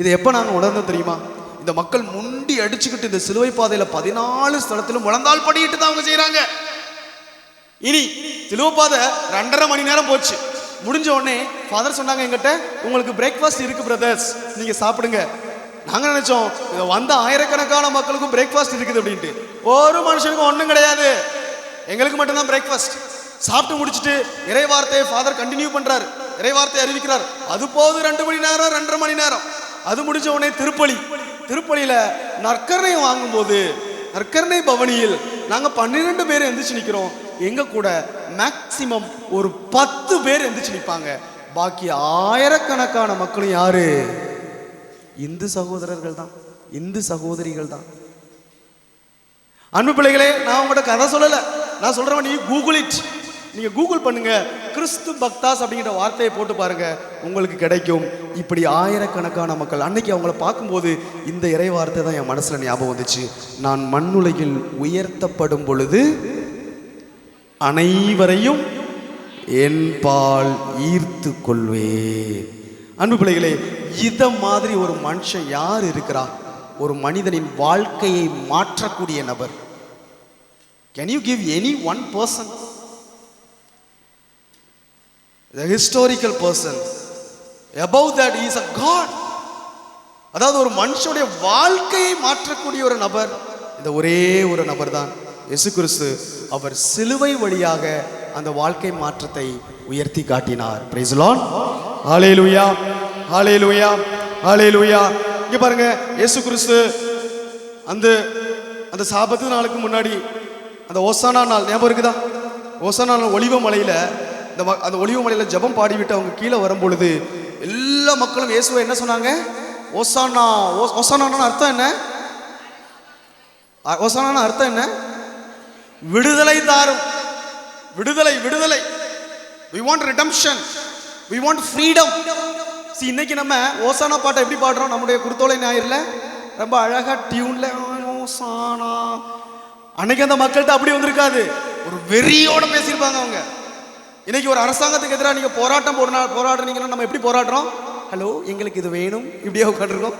இதை எப்போ நாங்கள் உணர்ந்தோம் தெரியுமா? இந்த மக்கள் முண்டி அடிச்சுக்கிட்டு இந்த சிலுவை பாதையில் 14 ஸ்தலத்திலும் முழந்தாள் படிக்கிட்டு தான் அவங்க செய்கிறாங்க. இனி சிலுவை பாதை 2.5 மணி நேரம் போச்சு. முடிஞ்ச உடனே ஃபாதர் சொன்னாங்க, எங்கிட்ட உங்களுக்கு பிரேக்ஃபாஸ்ட் இருக்கு பிரதர்ஸ், நீங்க சாப்பிடுங்க. நாங்க நினைச்சோம் இதை வந்த ஆயிரக்கணக்கான மக்களுக்கும் பிரேக்ஃபாஸ்ட் இருக்குது அப்படின்ட்டு. ஒரு மனுஷனுக்கும் ஒன்றும் கிடையாது, எங்களுக்கு மட்டும்தான் பிரேக்ஃபாஸ்ட். சாப்பிட்டு முடிச்சுட்டு இறைவார்த்தையை ஃபாதர் கண்டினியூ பண்றாரு, இறைவார்த்தையை அறிவிக்கிறார். அது போது 2 மணி நேரம் 2.5 மணி நேரம். அது முடிஞ்ச உடனே திருப்பலியில நற்கருணை வாங்கும்போது நற்கருணை பவனியில் நாங்க 12 பேர் எந்திரிச்சு நிக்கிறோம். எங்க கூட மேக்சிமம் ஒரு 10 பேர் எந்திரிச்சு நிற்பாங்க. பாக்கி ஆயிரக்கணக்கான மக்களும் யாரு? இந்து சகோதரர்கள் தான், இந்து சகோதரிகள் தான். அன்பு பிள்ளைகளே, நான் உங்கள்கிட்ட கதை சொல்லல, நான் சொல்றேன், நீ கூகுள் இட். நீங்க கூகுள் பண்ணுங்க, கிறிஸ்து பக்தாஸ் அப்படிங்கிற வார்த்தையை போட்டு பாருங்க, உங்களுக்கு கிடைக்கும். இப்படி ஆயிரக்கணக்கான மக்கள். அன்னைக்கு அவங்கள பார்க்கும்போது இந்த இறை வார்த்தை தான் என் மனசுல ஞாபகம் வந்துச்சு. நான் மண்ணுலகில் உயர்த்தப்படும் பொழுது அனைவரையும் என் பால் ஈர்த்து கொள்வேன். அன்பு பிள்ளைகளே, இத மாதிரி ஒரு மனுஷன் யார் இருக்கிறா? ஒரு மனிதனின் வாழ்க்கையை மாற்றக்கூடிய நபர். Can you give any one person? The historical person. Above that he is a God. அதாவது ஒரு மனுஷனுடைய வாழ்க்கையை மாற்றக்கூடிய ஒரு நபர், இந்த ஒரே ஒரு நபர் தான் இயேசு கிறிஸ்து. அவர் சிலுவை வழியாக அந்த வாழ்க்கை மாற்றத்தை உயர்த்தி காட்டினார். Praise the Lord. Hallelujah. Hallelujah. Hallelujah. இங்க பாருங்க, இயேசு கிறிஸ்து அந்த சாபத்து நாளுக்கு முன்னாடி அந்த ஓசானா நாள் ஞாபகம் இருக்குதா? ஓசானா நாள் ஒலிவ மலையில அந்த ஒலிவ மலையில ஜெபம் பாடிவிட்டு அவங்க கீழே வரும்பொழுது எல்லா மக்களும் இயேசுவை என்ன சொன்னாங்க? ஓசானா. ஓசானான அர்த்தம் என்ன? ஓசானான அர்த்தம் என்ன? விடுதலை தாரும். விடுதலை, விடுதலை. We want redemption. We want freedom. See, இன்னைக்கு நம்ம ஓசானா பாட்டை எப்படி பாடுறோம்? நம்முடைய குருத்தோலை ஞாயிறுல ரொம்ப அழகா டியூன்ல ஓசானா. அன்னைக்கு அந்த மக்கள்கிட்ட அப்படி வந்திருக்காது, ஒரு வெறியோட பேசியிருப்பாங்க அவங்க. இன்னைக்கு ஒரு அரசாங்கத்துக்கு எதிராக நீங்க போராடுறீங்கன்னா நம்ம எப்படி போராடுறோம்? ஹலோ, எங்களுக்கு இது வேணும், இப்படியே உட்காந்துருக்கோம்.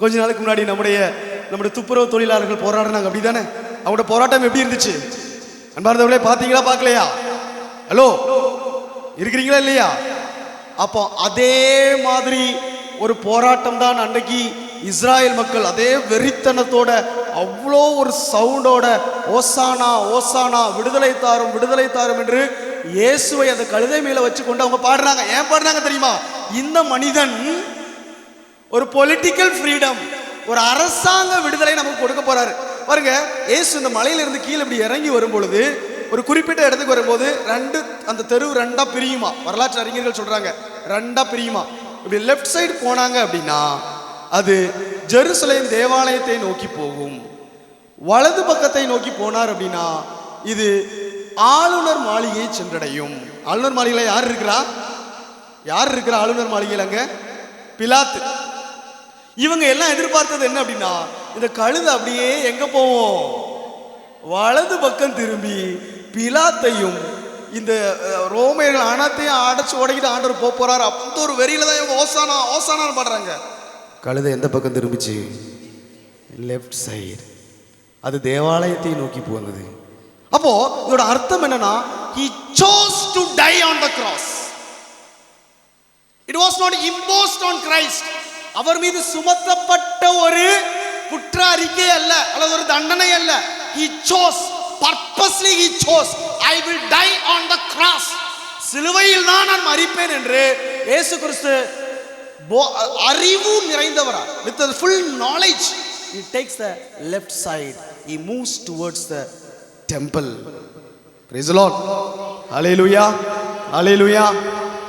கொஞ்ச நாளுக்கு முன்னாடி நம்முடைய துப்புரவு தொழிலாளர்கள் போராடினாங்க, அப்படிதானே? அவங்களோட போராட்டம் எப்படி இருந்துச்சு? அன்பார்ந்தவர்களே, பார்த்தீங்களா பார்க்கலையா? ஹலோ, இருக்கிறீங்களா இல்லையா? அப்போ அதே மாதிரி ஒரு போராட்டம் தான் அன்னைக்கு இஸ்ராயல் மக்கள் அதே வெறித்தனத்தோட அவ்வளோ ஒரு சவுண்டோட ஓசானா ஓசானா, விடுதலை தாரும் விடுதலை தாரும் என்று இயேசுவை அந்த கழுதை மேல வச்சு கொண்டு அவங்க பாடுறாங்க. ஏன் பாடுறாங்க தெரியுமா? இந்த மனிதன் ஒரு பொலிட்டிக்கல் ஃப்ரீடம், ஒரு அரசாங்க விடுதலை நமக்கு கொடுக்க போறாரு. பாருங்க, இயேசு இந்த மலையிலிருந்து கீழே இப்படி இறங்கி வரும் பொழுது ஒரு குறிப்பிட்ட இடத்துக்கு வரும்போது அந்த தெரு ரெண்டா பிரியுமா. வரலாற்று அறிஞர்கள் சொல்றாங்க ரெண்டா பிரியுமா. இப்படி லெஃப்ட் சைடு போனாங்க அப்படின்னா அது ஜெருசலேம் தேவாலயத்தை நோக்கி போகும். வலது பக்கத்தை நோக்கி போனார் அப்படின்னா இது ஆளுநர் மாளிகையை சென்றடையும். ஆளுநர் மாளிகையில் யார் இருக்கிறா? ஆளுநர் மாளிகையில் அங்க பிலாத்து. இவங்க எல்லாம் எதிர்பார்த்தது என்ன அப்படின்னா, இந்த கழுதை அப்படியே எங்க போவோம்? வலது பக்கம் திரும்பி பிலாத்தையும் இந்த ரோமையர்கள் அனைத்தையும் அடைச்சு உடைக்கிட்டு ஆண்டவர் போறாரு. அப்போ ஒரு வெறியில தான் இவங்க ஓசானா ஓசானான்னு பாடுறாங்க. கழுதை எந்த பக்கம் திரும்பிச்சு? Left side. அது தேவாலயத்தை நோக்கி போனது. அப்போ இதோட அர்த்தம் என்னன்னா, he chose to die on the cross. It was not imposed on Christ. அவர் மீது சுமத்தப்பட்ட ஒரு குற்ற அறிக்கை அல்ல, அல்லது ஒரு தண்டனை அல்ல. He chose, purposely he chose, I will die on the cross. சிலுவையில் தான் நான் மரிப்பேன் என்று இயேசு கிறிஸ்து அறிவு நிறைந்தவரா, with the full knowledge, he takes the left side, he moves towards the temple. Praise the Lord. Hallelujah. Hallelujah.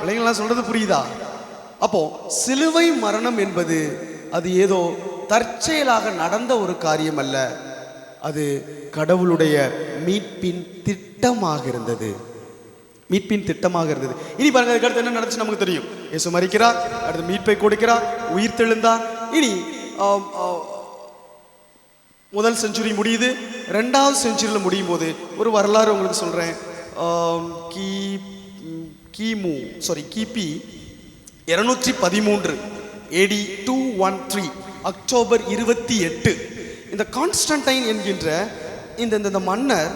பிள்ளைங்களா சொல்றது புரியுதா? அப்போ சிலுவை மரணம் என்பது அது ஏதோ தற்செயலாக நடந்த ஒரு காரியம் அல்ல, அது கடவுளுடைய மீட்பின் திட்டமாக இருந்தது. மீட்பின் திட்டமாக இருந்தது. இனி பாருங்க, அதுக்கு அடுத்து என்ன நடந்துச்சு நமக்கு தெரியும். இயேசு மரிக்கிறார், அடுத்து மீட்பை கொடுக்கிறார், உயிர் தெழுந்தார். இனி முதல் செஞ்சுரி முடியுது, ரெண்டாவது செஞ்சுரியில் முடியும் போது ஒரு வரலாறு உங்களுக்கு சொல்றேன். கிபி 213 AD 213 அக்டோபர் 28 இந்த கான்ஸ்டன்டைன் என்கின்ற இந்த மன்னர்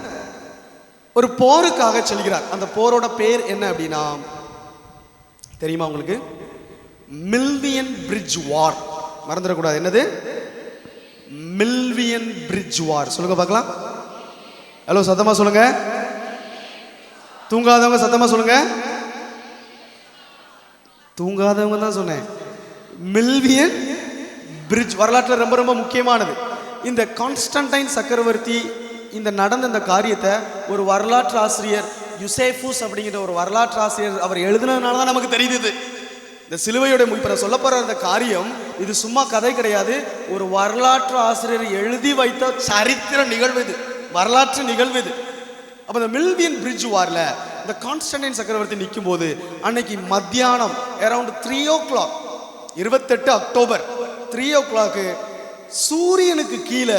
ஒரு போருக்காக செல்கிறார். அந்த போரோட பேர் என்ன அப்படின்னா தெரியுமா உங்களுக்கு? மில்வியன் பிரிட்ஜ் வார். மறந்துடக்கூடாது. என்னது? மில்வியன் பிரிட்ஜ் வார். சொல்லுங்க பார்க்கலாம். ஹலோ, சத்தமா சொல்லுங்க. தூங்காதவங்க சத்தமா சொல்லுங்க. தூங்காதவங்க தான் சொன்னேன். மில்வியன் பிரிட்ஜ் வரலாற்றில் ரொம்ப ரொம்ப முக்கியமானது. இந்த கான்ஸ்டன்டைன் சக்கரவர்த்தி இந்த நடந்த இந்த காரியத்தை ஒரு வரலாற்று ஆசிரியர் யூசேஃபுஸ் அப்படிங்கிற ஒரு வரலாற்று ஆசிரியர் அவர் எழுதுனதுனால தான் நமக்கு தெரியுது. இந்த சிலுவையோட இப்ப சொல்ல போற அந்த காரியம் இது சும்மா கதை கிடையாது. ஒரு வரலாற்று ஆசிரியர் எழுதி வைத்த சரித்திர நிகழ்வு இது, வரலாற்று நிகழ்வு இது. அப்ப இந்த மில்வியன் பிரிட்ஜ் வார்ல இந்த இந்த கான்ஸ்டன்டைன் சக்கரவர்த்தி நிற்கும் போது அன்னைக்கு மத்தியானம் அரௌண்ட் 3 o'clock 28 அக்டோபர் 3 o'clock சூரியனுக்கு கீழே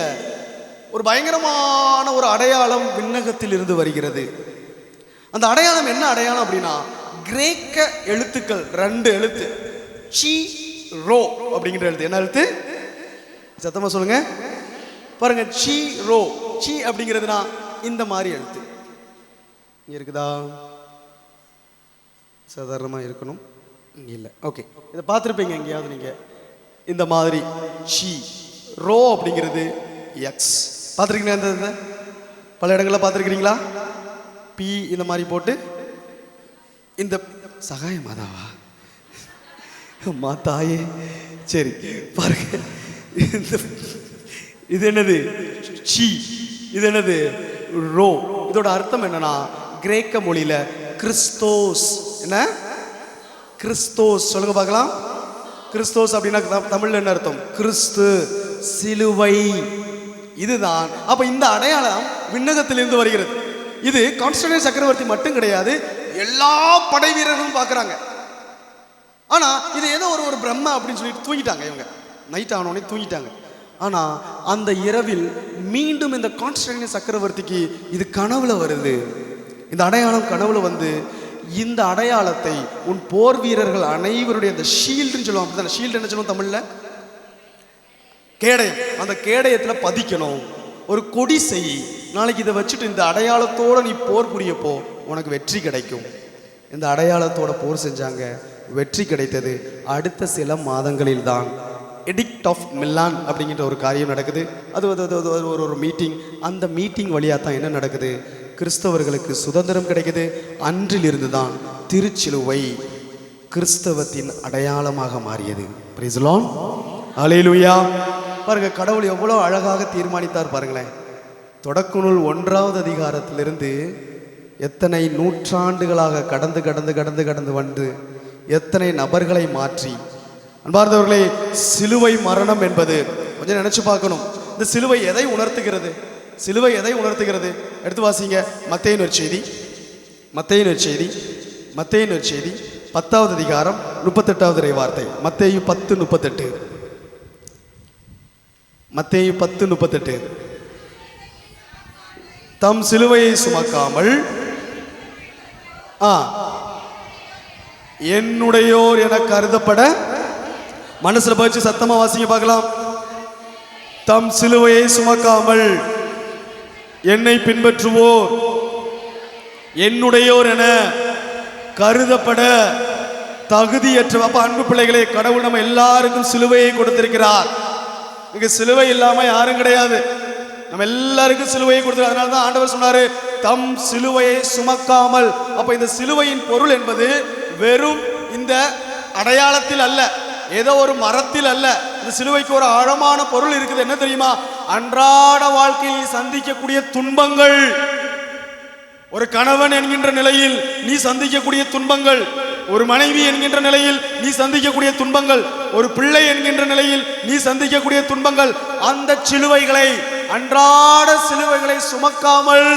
ஒரு பயங்கரமான ஒரு அடையாளம் விண்ணகத்தில் இருந்து வருகிறது. அந்த அடையாளம் என்ன அடையாளம் அப்படின்னா, கிரேக்க எழுத்துக்கள் 2 எழுத்து, சி ரோ அப்படிங்கிற எழுத்து. என்ன எழுத்து? சத்தமா சொல்லுங்க பாருங்க. C row. சி அப்படிங்கிறதுனா இந்த மாதிரி எழுத்து இருக்குதா? சாதாரணமாக இருக்கணும் இல்லை. ஓகே, இதை பார்த்துருப்பீங்க எங்கேயாவது நீங்கள். இந்த மாதிரி சி ரோ அப்படிங்கிறது எக்ஸ். பார்த்துருக்கீங்களா? இந்த பல இடங்களில் பார்த்துருக்கிறீங்களா? பி இந்த மாதிரி போட்டு இந்த சகாய மாதாவா மாதாயே சரி பாருங்க. இது என்னது? சி. இது என்னது? ரோ. இதோட அர்த்தம் என்னன்னா, கிரேக்க மொழியில கிறிஸ்தோஸ். என்ன? கிறிஸ்தோஸ். சொல்லுங்க பார்க்கலாம். கிறிஸ்தோஸ் அப்படின்னா தமிழ்ல என்ன அர்த்தம்? கிறிஸ்து, சிலுவை. இதுதான். அப்ப இந்த அடையாளம் விண்ணகத்திலிருந்து வருகிறது. இது கான்ஸ்டன்டைன் சக்கரவர்த்தி மட்டும் கிடையாது, எல்லா படை வீரர்களும் பார்க்குறாங்க. ஆனா இது ஏதோ ஒரு பிரம்ம அப்படின்னு சொல்லிட்டு தூங்கிட்டாங்க. இவங்க நைட் ஆனோடனே தூங்கிட்டாங்க. ஆனா அந்த இரவில் மீண்டும் இந்த கான்ஸ்டன்டைன் சக்கரவர்த்திக்கு இது கனவுல வருது. இந்த அடையாளம் கனவுல வந்து, இந்த அடையாளத்தை உன் போர் வீரர்கள் அனைவருடைய அந்த ஷீல்டுன்னு சொல்லுவாங்க. ஷீல்டு என்ன சொல்லுவோம் தமிழ்ல? கேடயம். அந்த கேடயத்துல பதிக்கணும். ஒரு கொடி செய். நாளைக்கு இதை வச்சுட்டு இந்த அடையாளத்தோட நீ போர் புரியப்போ உனக்கு வெற்றி கிடைக்கும். இந்த அடையாளத்தோட போர் செஞ்சாங்க, வெற்றி கிடைத்தது. அடுத்த சில மாதங்களில் தான் எடிக்ட் ஆஃப் மிலான் அப்படிங்கிற ஒரு காரியம் நடக்குது. அது ஒரு மீட்டிங். அந்த மீட்டிங் வழியாக தான் என்ன நடக்குது? கிறிஸ்தவர்களுக்கு சுதந்திரம் கிடைக்குது. அன்றிலிருந்து தான் திருச்சிலுவை கிறிஸ்தவத்தின் அடையாளமாக மாறியது. Praise the Lord. ஹல்லேலூயா. பாருங்க, கடவுள் எவ்வளோ அழகாக தீர்மானித்தார் பாருங்களேன். தொடக்க நூல் 1வது அதிகாரத்திலிருந்து எத்தனை நூற்றாண்டுகளாக கடந்து வந்து எத்தனை நபர்களை மாற்றி. அன்பார்ந்தவர்களே, சிலுவை மரணம் என்பது கொஞ்சம் நினைச்சு பார்க்கணும். இந்த சிலுவை எதை உணர்த்துகிறது? சிலுவை எதை உணர்த்துகிறது? எடுத்து வாசிங்க. மத்தேயு நற்செய்தி 10வது அதிகாரம் 38வது வார்த்தை. மத்தேயு 10:38. மத்தேயு 10:38. தம் சிலுவையை சுமக்காமல் என்னுடையோர் என கருதப்பட, மனசுல போச்சு சத்தமா வாசிங்க பார்க்கலாம். தம் சிலுவையை சுமக்காமல் என்னை பின்பற்றுவோர் என்னுடையோர் என கருதப்பட தகுதியற்ற. அப்ப அன்பு பிள்ளைகளே, கடவுள் நம்ம எல்லாருக்கும் சிலுவையை கொடுத்திருக்கிறார். இங்க சிலுவை இல்லாம யாரும் கிடையாது. நம்ம எல்லாருக்கும் சிலுவையை கொடுத்து. அதனாலதான் ஆண்டவர் சொன்னாரு, தம் சிலுவையை சுமக்காமல். அப்ப இந்த சிலுவையின் பொருள் என்பது வெறும் இந்த அடையாளத்தில் அல்ல, ஏதோ ஒரு மரத்தில் அல்ல. இந்த சிலுவைக்கு ஒரு ஆழமான பொருள் இருக்குது. என்ன தெரியுமா? அன்றாட வாழ்க்கையில் சந்திக்கக்கூடிய துன்பங்கள். ஒரு கணவன் என்கின்ற நிலையில் நீ சந்திக்கக்கூடிய துன்பங்கள், ஒரு மனைவி என்கின்ற நிலையில் நீ சந்திக்கக்கூடிய துன்பங்கள், ஒரு பிள்ளை என்கின்ற நிலையில் நீ சந்திக்கக்கூடிய துன்பங்கள். அந்த சிலுவைகளை, அன்றாட சிலுவைகளை சுமக்காமல்,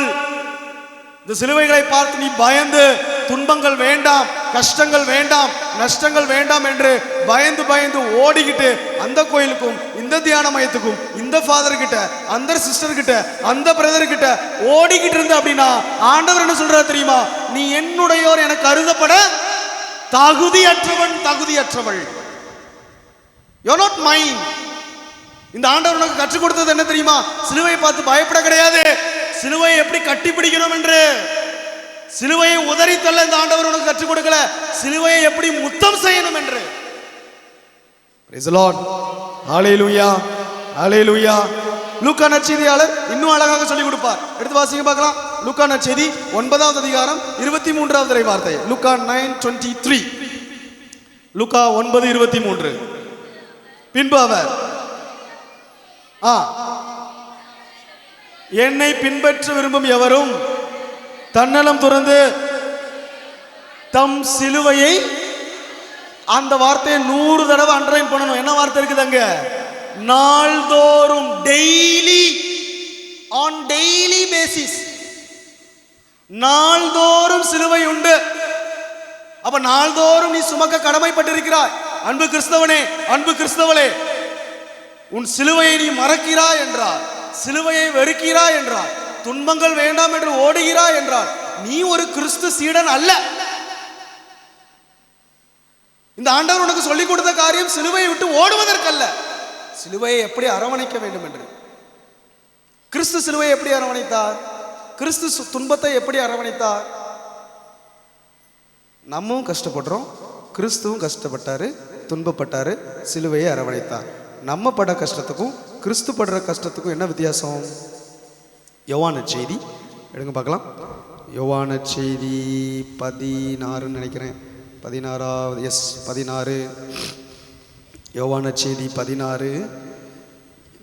இந்த சிலுவைகளை பார்த்து நீ பயந்து துன்பங்கள் வேண்டாம், கஷ்டங்கள் வேண்டாம், நஷ்டங்கள் வேண்டாம் என்று பயந்து ஓடிக்கிட்டு அந்த கோயிலுக்கும் இந்த தியான மையத்துக்கும் இந்த ஃபாதர் கிட்ட அந்த சிஸ்டர் கிட்ட அந்த பிரதர் கிட்ட ஓடிக்கிட்டு இருந்த அப்படின்னா ஆண்டவர் என்ன சொல்றாரு தெரியுமா? நீ என்னுடையோர் என கருதப்பட தகுதியற்றவள். You are not mine. இந்த ஆண்டவர் உனக்கு கற்றுக் கொடுத்தது என்ன தெரியுமா? சிலுவையை பார்த்து பயப்பட கிடையாது, சிலுவையை எப்படி கட்டி பிடிக்கணும் என்று. சிலுவையை உதறி தள்ள இந்த ஆண்டவர் உனக்கு கற்றுக் கொடுக்கல, சிலுவையை எப்படி முத்தம் செய்யணும் என்று. Price the Lord. ஹல்லேலூயா, ஹல்லேலூயா. லூக்கா நற்செய்தியாளர் இன்னும் அழகாக சொல்லிக் கொடுப்பார். எடுத்து வாசிங்க பார்க்கலாம். லூக்கா நற்செய்தி 9வது அதிகாரம் 23வது வார்த்தை. லூக்கா 9:23. லூக்கா 9:23. பின்பு அவர் என்னை பின்பற்ற விரும்பும் எவரும் தன்னலம் துறந்து தம் சிலுவையை, அந்த வார்த்தையை 100 தடவை அண்டர்லைன் பண்ணணும். என்ன வார்த்தை இருக்குது அங்க? நாள்தோறும், டெய்லி, ஆன் டெய்லி பேசிஸ். நாள்தோறும் சிலுவை அப்ப நாள்தோறும் நீ சுமக்க கடமைப்பட்டிருக்கிறாய். அன்பு கிறிஸ்தவனே, அன்பு கிறிஸ்தவளே, உன் சிலுவையை நீ மறக்கிறாய் என்றார், சிலுவையை வெறுக்கிறாய் என்றார், துன்பங்கள் வேண்டாம் என்று ஓடுகிறாய் என்றார், நீ ஒரு கிறிஸ்து சீடன் அல்ல. இந்த ஆண்டவர் உனக்கு சொல்லிக் கொடுத்த காரியம் சிலுவையை விட்டு ஓடுவதற்கல்ல, சிலுவையை எப்படி அரவணைக்க வேண்டும் என்று. கிறிஸ்து சிலுவையை எப்படி அரவணைத்தார்? கிறிஸ்து துன்பத்தை எப்படி அரவணைத்தார்? நம்மவும் கஷ்டப்படுறோம், கிறிஸ்துவும் கஷ்டப்பட்டாரு, துன்பப்பட்டாரு, சிலுவையை அரவணைத்தார். நம்ம பட கஷ்டத்துக்கும் கிறிஸ்து படுற கஷ்டத்துக்கும் என்ன வித்தியாசம்? யோவான செய்தி எடுங்க பார்க்கலாம். யோவான செய்தி 16 நினைக்கிறேன், 16வது, 16. யோவான செய்தி 16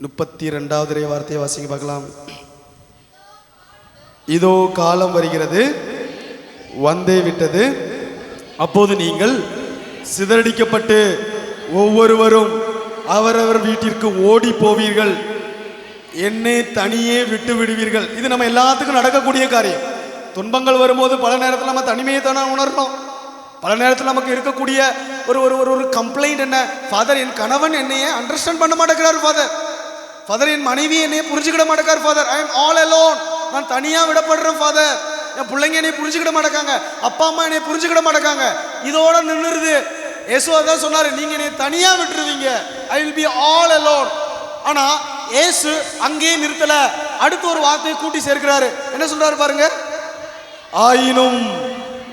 32வது வார்த்தையை வாசிங்க பார்க்கலாம். இதோ காலம் வருகிறது, வந்தே விட்டது, அப்போது நீங்கள் சிதறடிக்கப்பட்டு ஒவ்வொருவரும் அவரவர் வீட்டிற்கு ஓடி போவீர்கள், என்னை தனியே விட்டு விடுவீர்கள். இது நம்ம எல்லாத்துக்கும் நடக்கக்கூடிய காரியம். துன்பங்கள் வரும்போது பல நேரத்தில் நம்ம தனிமையை தானே உணர்றோம். பல நேரத்தில் நமக்கு இருக்கக்கூடிய ஒரு ஒரு ஒரு கம்ப்ளைண்ட் என்ன? ஃபாதர், என் கணவன் என்னையே அண்டர்ஸ்டாண்ட் பண்ண மாட்டேங்கிறார் ஃபாதர். ஃபாதர், என் மனைவி என்னையே புரிஞ்சுக்கிட மாட்டேங்கார் father. I am all alone, நான் தனியாக விடப்படுறேன் ஃபாதர். என் பிள்ளைங்க என்னை புரிஞ்சுக்கிட மாட்டேங்காங்க, அப்பா அம்மா என்னை புரிஞ்சுக்கிட மாட்டேங்காங்க. இதோட நின்றுது. இயேசு அதான் சொன்னாரு, நீங்க என்னை தனியா விட்டுருவீங்க, I will be all alone. ஆனா இயேசு அங்கேயே நிறுத்தல, அடுத்த ஒரு வார்த்தையை கூட்டி சேர்க்கிறாரு. என்ன சொல்றாரு பாருங்க, ஆயினும்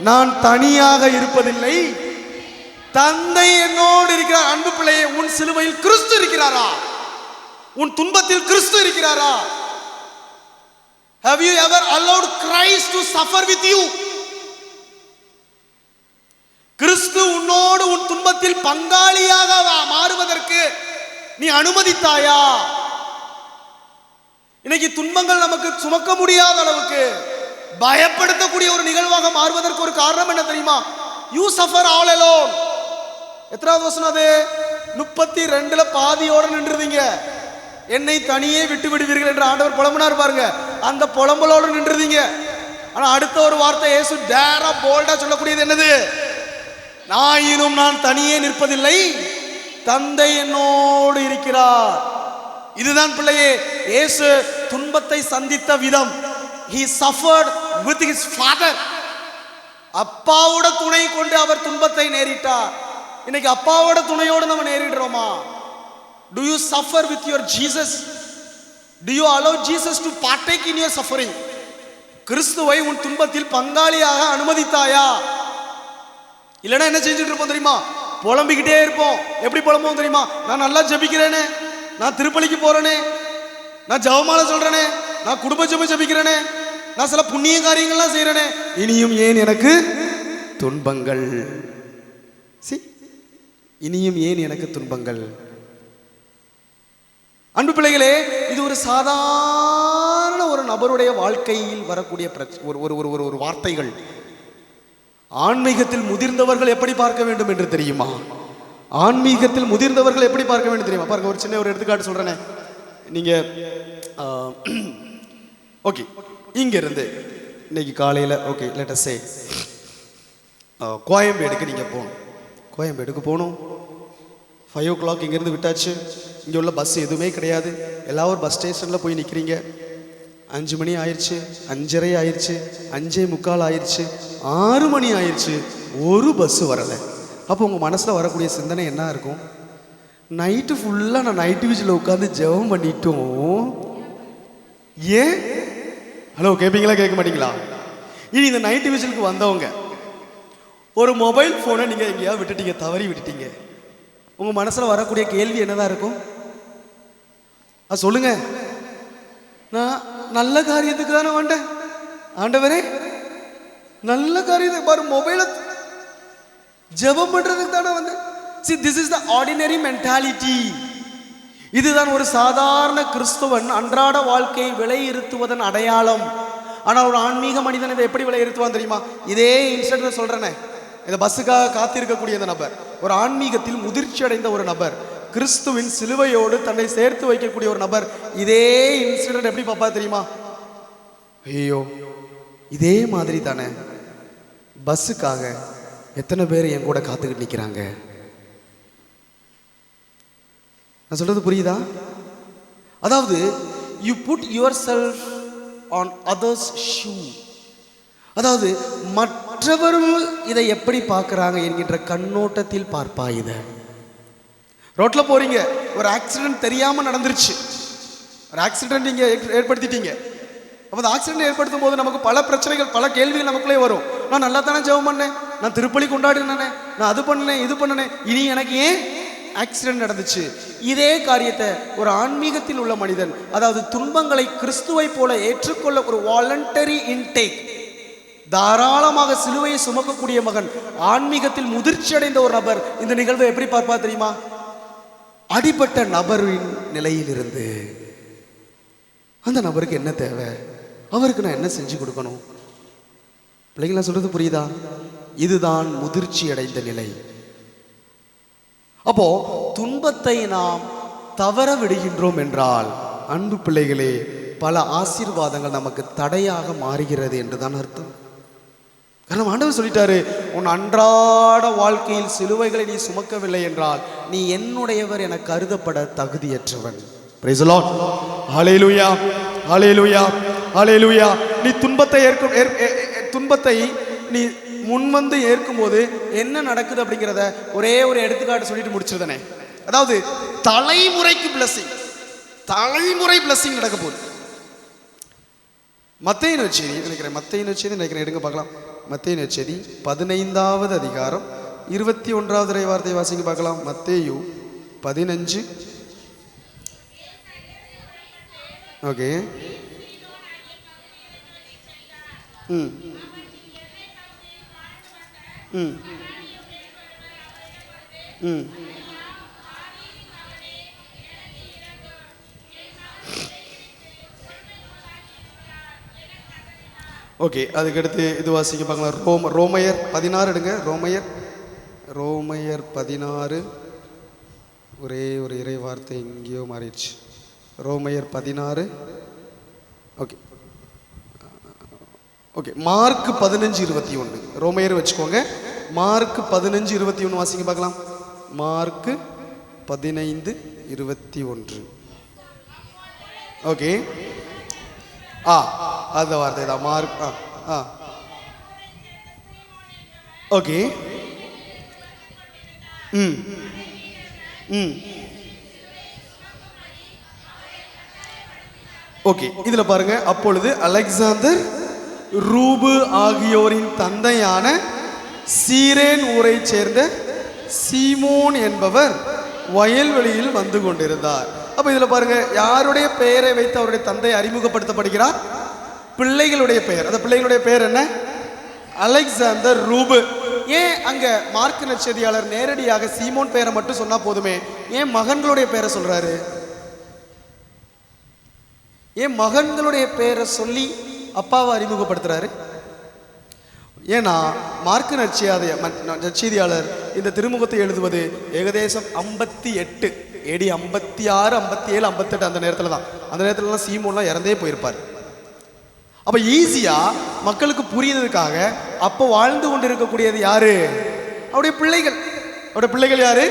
நான் தனியாக இருப்பதில்லை, தந்தை என்னோடு இருக்கிறார். அன்பு பிள்ளையே, உன் சிலுவையில் கிறிஸ்து இருக்கிறாரா? உன் துன்பத்தில் கிறிஸ்து இருக்கிறாரா? Have you ever allowed Christ to suffer with you? கிறிஸ்து உன்னோடு உன் துன்பத்தில் பங்காளியாக மாறுவதற்கு நீ அனுமதித்தாயா? இன்னைக்கு துன்பங்கள் நமக்கு சுமக்க முடியாத அளவுக்கு பயப்படுத்தக்கூடிய ஒரு நிகழ்வாக மாறுவதற்கு ஒரு காரணம் என்ன தெரியுமா? You suffer all alone. எத்தனாவது வசனம் அது? 32ல பாதியோட நின்றுவீங்க. என்னை தனியே விட்டு விடுவீர்கள் என்று ஆண்டவர் புலம்பினார் பாருங்க, அந்த புலம்பலோடு நின்றுவீங்க. ஆனா அடுத்த ஒரு வார்த்தை இயேசு டேரா போல்டா சொல்லக்கூடியது என்னது? ஆயினும் நான் தனியே நிற்பதில்லை, தந்தை என்னோடு இருக்கிறார். இதுதான் பிள்ளையே இயேசு துன்பத்தை சந்தித்த விதம். He suffered with his father. அப்பாவோட துணை கொண்டு அவர் துன்பத்தை நேரிட்டார். இன்னைக்கு அப்பாவோட துணையோடு நம்ம நேரிடுறோமா? Do you suffer with your Jesus? Do you allow Jesus to partake in your suffering? கிறிஸ்துவை உன் துன்பத்தில் பங்காளியாக அனுமதித்தாயா? இல்லைன்னா என்ன செஞ்சுட்டு இருப்போம் தெரியுமா? புலம்பிக்கிட்டே இருப்போம். எப்படி புலம்புவோம் தெரியுமா? நான் நல்லா ஜபிக்கிறேனே, நான் திருப்பலிக்கு போறேனே, நான் ஜெபமாலை சொல்றேனே, நான் குடும்ப ஜெபம் ஜபிக்கிறேனே, நான் சில புண்ணிய காரியங்கள்லாம் செய்யறேனே, இனியும் ஏன் எனக்கு துன்பங்கள்? இனியும் ஏன் எனக்கு துன்பங்கள்? அன்பு பிள்ளைகளே, இது ஒரு சாதாரண ஒரு நபருடைய வாழ்க்கையில் வரக்கூடிய ஒரு வார்த்தைகள். ஆன்மீகத்தில் முதிர்ந்தவர்கள் எப்படி பார்க்க வேண்டும் என்று தெரியுமா? ஆன்மீகத்தில் முதிர்ந்தவர்கள் எப்படி பார்க்க வேண்டும் தெரியுமா? பாருங்க, ஒரு சின்ன ஒரு எடுத்துக்காட்டு சொல்றேனே. நீங்க ஓகே, இங்க இருந்து இன்னைக்கு காலையில ஓகே லெட் அஸ் சே கோயம்பேடுக்கு நீங்க போகணும். கோயம்பேடுக்கு போகணும். 5 o'clock இங்கேருந்து விட்டாச்சு. இங்கே உள்ள பஸ் எதுவுமே கிடையாது. எல்லாரும் பஸ் ஸ்டேஷனில் போய் நிற்கிறீங்க. 5 மணி ஆயிடுச்சு, 5:30 ஆயிடுச்சு, 5:45 ஆயிடுச்சு, 6 மணி ஆயிடுச்சு, ஒரு பஸ் வரலை. அப்போ உங்கள் மனசில் வரக்கூடிய சிந்தனை என்ன இருக்கும்? நைட்டு ஃபுல்லாக நான் நைட்டு வீச்சில் உட்காந்து ஜெபம் பண்ணிட்டோம். ஏன்? ஹலோ, கேட்பீங்களா கேட்க மாட்டீங்களா? இனி இந்த நைட்டு வீச்சலுக்கு வந்தவங்க ஒரு மொபைல் ஃபோனை நீங்கள் எங்கேயாவது விட்டுட்டீங்க, தவறி விட்டுட்டீங்க. உங்கள் மனசில் வரக்கூடிய கேள்வி என்னதான் இருக்கும்? சொல்லுங்க. நான் நல்ல காரியத்துக்கு தானே வந்தேன் ஆண்டவரே, நல்ல காரியத்துக்கு பாரு, மொபைலை ஜெபம் பண்றதுக்கு தானே வந்தேன். See, this is the ordinary mentality. இதுதான் ஒரு சாதாரண கிறிஸ்துவன் அன்றாட வாழ்க்கையை விலையிருத்துவதன் அடையாளம். ஆனால் ஒரு ஆன்மீக மனிதன் இதை எப்படி விலையிருத்துவான் தெரியுமா? இதே இன்சிடென்ட் சொல்றேனே, இந்த பஸ்ஸுக்காக காத்திருக்கக்கூடிய இந்த நபர், ஒரு ஆன்மீகத்தில் முதிர்ச்சி அடைந்த ஒரு நபர், கிறிஸ்துவின் சிலுவையோடு தன்னை சேர்த்து வைக்கக்கூடிய ஒரு நபர், இதே இன்சிடென்ட் எப்படி பாப்பா தெரியுமா? ஐயோ, இதே மாதிரி தானே பஸ்ஸுக்காக எத்தனை பேர் என் கூட காத்துக்கிட்டு நிற்கிறாங்க? நான் சொல்றது புரியுதா? அதாவது you put yourself on others shoe. அதாவது மற்றவர்கள் இதை எப்படி பார்க்குறாங்க என்கின்ற கண்ணோட்டத்தில் பார்ப்பாய். இதை ரோட்டில் போறீங்க, ஒரு ஆக்சிடென்ட் தெரியாமல் நடந்துருச்சு, ஒரு ஆக்சிடென்ட் நீங்கள் ஏற்படுத்திட்டீங்க. அப்போ அந்த ஆக்சிடென்ட் ஏற்படுத்தும் போது நமக்கு பல பிரச்சனைகள், பல கேள்விகள் நமக்குள்ளே வரும். நான் நல்லா தானே ஜெபம் பண்ணேன், நான் திருப்பலி கொண்டாடினேன், நான் அது பண்ணேன் இது பண்ணேன், இனி எனக்கு ஏன் ஆக்சிடென்ட் நடந்துச்சு? இதே காரியத்தை ஒரு ஆன்மீகத்தில் உள்ள மனிதன், அதாவது துன்பங்களை கிறிஸ்துவை போல ஏற்றுக்கொள்ள ஒரு வாலண்டரி இன்டேக், தாராளமாக சிலுவையை சுமக்கக்கூடிய மகன், ஆன்மீகத்தில் முதிர்ச்சி அடைந்த ஒரு நபர் இந்த நிகழ்வை எப்படி பார்ப்பா தெரியுமா? அடிபட்ட நபரின் நிலையில் இருந்து அந்த நபருக்கு என்ன தேவை, அவருக்கு நான் என்ன செஞ்சு கொடுக்கணும்? பிள்ளைங்களா சொல்றது புரியுதா? இதுதான் முதிர்ச்சி அடைந்த நிலை. அப்போ துன்பத்தை நாம் தவற விடுகின்றோம் என்றால் அன்பு பிள்ளைகளே, பல ஆசீர்வாதங்கள் நமக்கு தடையாக மாறுகிறது என்றுதான் அர்த்தம். காரணம் ஆண்டவர் சொல்லிட்டாரு, உன் அன்றாட வாழ்க்கையில் சிலுவைகளை நீ சுமக்கவில்லை என்றால் நீ என்னுடையவர் என கருதப்பட தகுதியற்றவன். Praise the Lord. Hallelujah, hallelujah, hallelujah. நீ துன்பத்தை நீ முன்வந்து ஏற்கும்போது என்ன நடக்குது அப்படிங்கிறத ஒரே ஒரு எடுத்துக்காட்டு சொல்லிட்டு முடிச்சிருதானே. அதாவது தலைமுறைக்கு பிளஸிங், தலைமுறை பிளஸிங் நடக்க போகுது. மத்தேயு நற்செய்தி நினைக்கிறேன், எடுங்க பார்க்கலாம். மத்தேயு நற்செய்தி 15வது அதிகாரம் 21வது வார்த்தை வாசிங்க பார்க்கலாம். மத்தேயு 15. ஓகே. ஓகே, அதுக்கடுத்து இது வாசிக்க பார்க்கலாம். ரோமையர் 16 எடுங்க. ரோமையர் 16. ஒரே ஒரு இறை வார்த்தை எங்கேயோ மாறிடுச்சு. ரோமையர் 16. Okay, mark 15:21. ரோமையர் வச்சுக்கோங்க. மார்க் 15:21 வாசிங்க பார்க்கலாம். மார்க் 15:21. ஓகே, அந்த வார்த்தை தான் மார்க். ஓகே. ஓகே, இதுல பாருங்க. அப்பொழுது அலெக்சாந்தர் ரூபு ஆகியோரின் தந்தையான சீரேன் ஊரை சேர்ந்த சீமோன் என்பவர் வயல்வெளியில் வந்து கொண்டிருந்தார். அப்ப இதுல பாருங்க, யாருடைய பெயரை வைத்து அவருடைய தந்தை அறிமுகப்படுத்தப்படுகிறார்? பிள்ளைகளுடைய பெயர். அந்த பிள்ளைகளுடைய பெயர் என்ன? அலெக்சாந்தர் ரூபு. ஏன் அங்க மார்க் நற்செய்தியாளர் நேரடியாக சீமோன் பெயரை மட்டும் சொன்னா போதுமே, ஏன் மகன்களுடைய பெயரை சொல்றாரு? ஏன் மகன்களுடைய பெயரை சொல்லி அப்பாவை அறிமுகப்படுத்துறாரு? ஏன்னா மார்க் நற்செய்தியாளர் இந்த திருமுகத்தை எழுதுவது ஏகதேசம் 58 AD 56, 57, 58 அந்த நேரத்தில் தான். அந்த நேரத்துலலாம் சீமோன்லாம் இறந்தே போயிருப்பார். அப்போ ஈஸியாக மக்களுக்கு புரியுறதுக்காக அப்போ வாழ்ந்து கொண்டு இருக்கக்கூடியது யாரு? அவருடைய பிள்ளைகள். அவருடைய பிள்ளைகள் யாரு?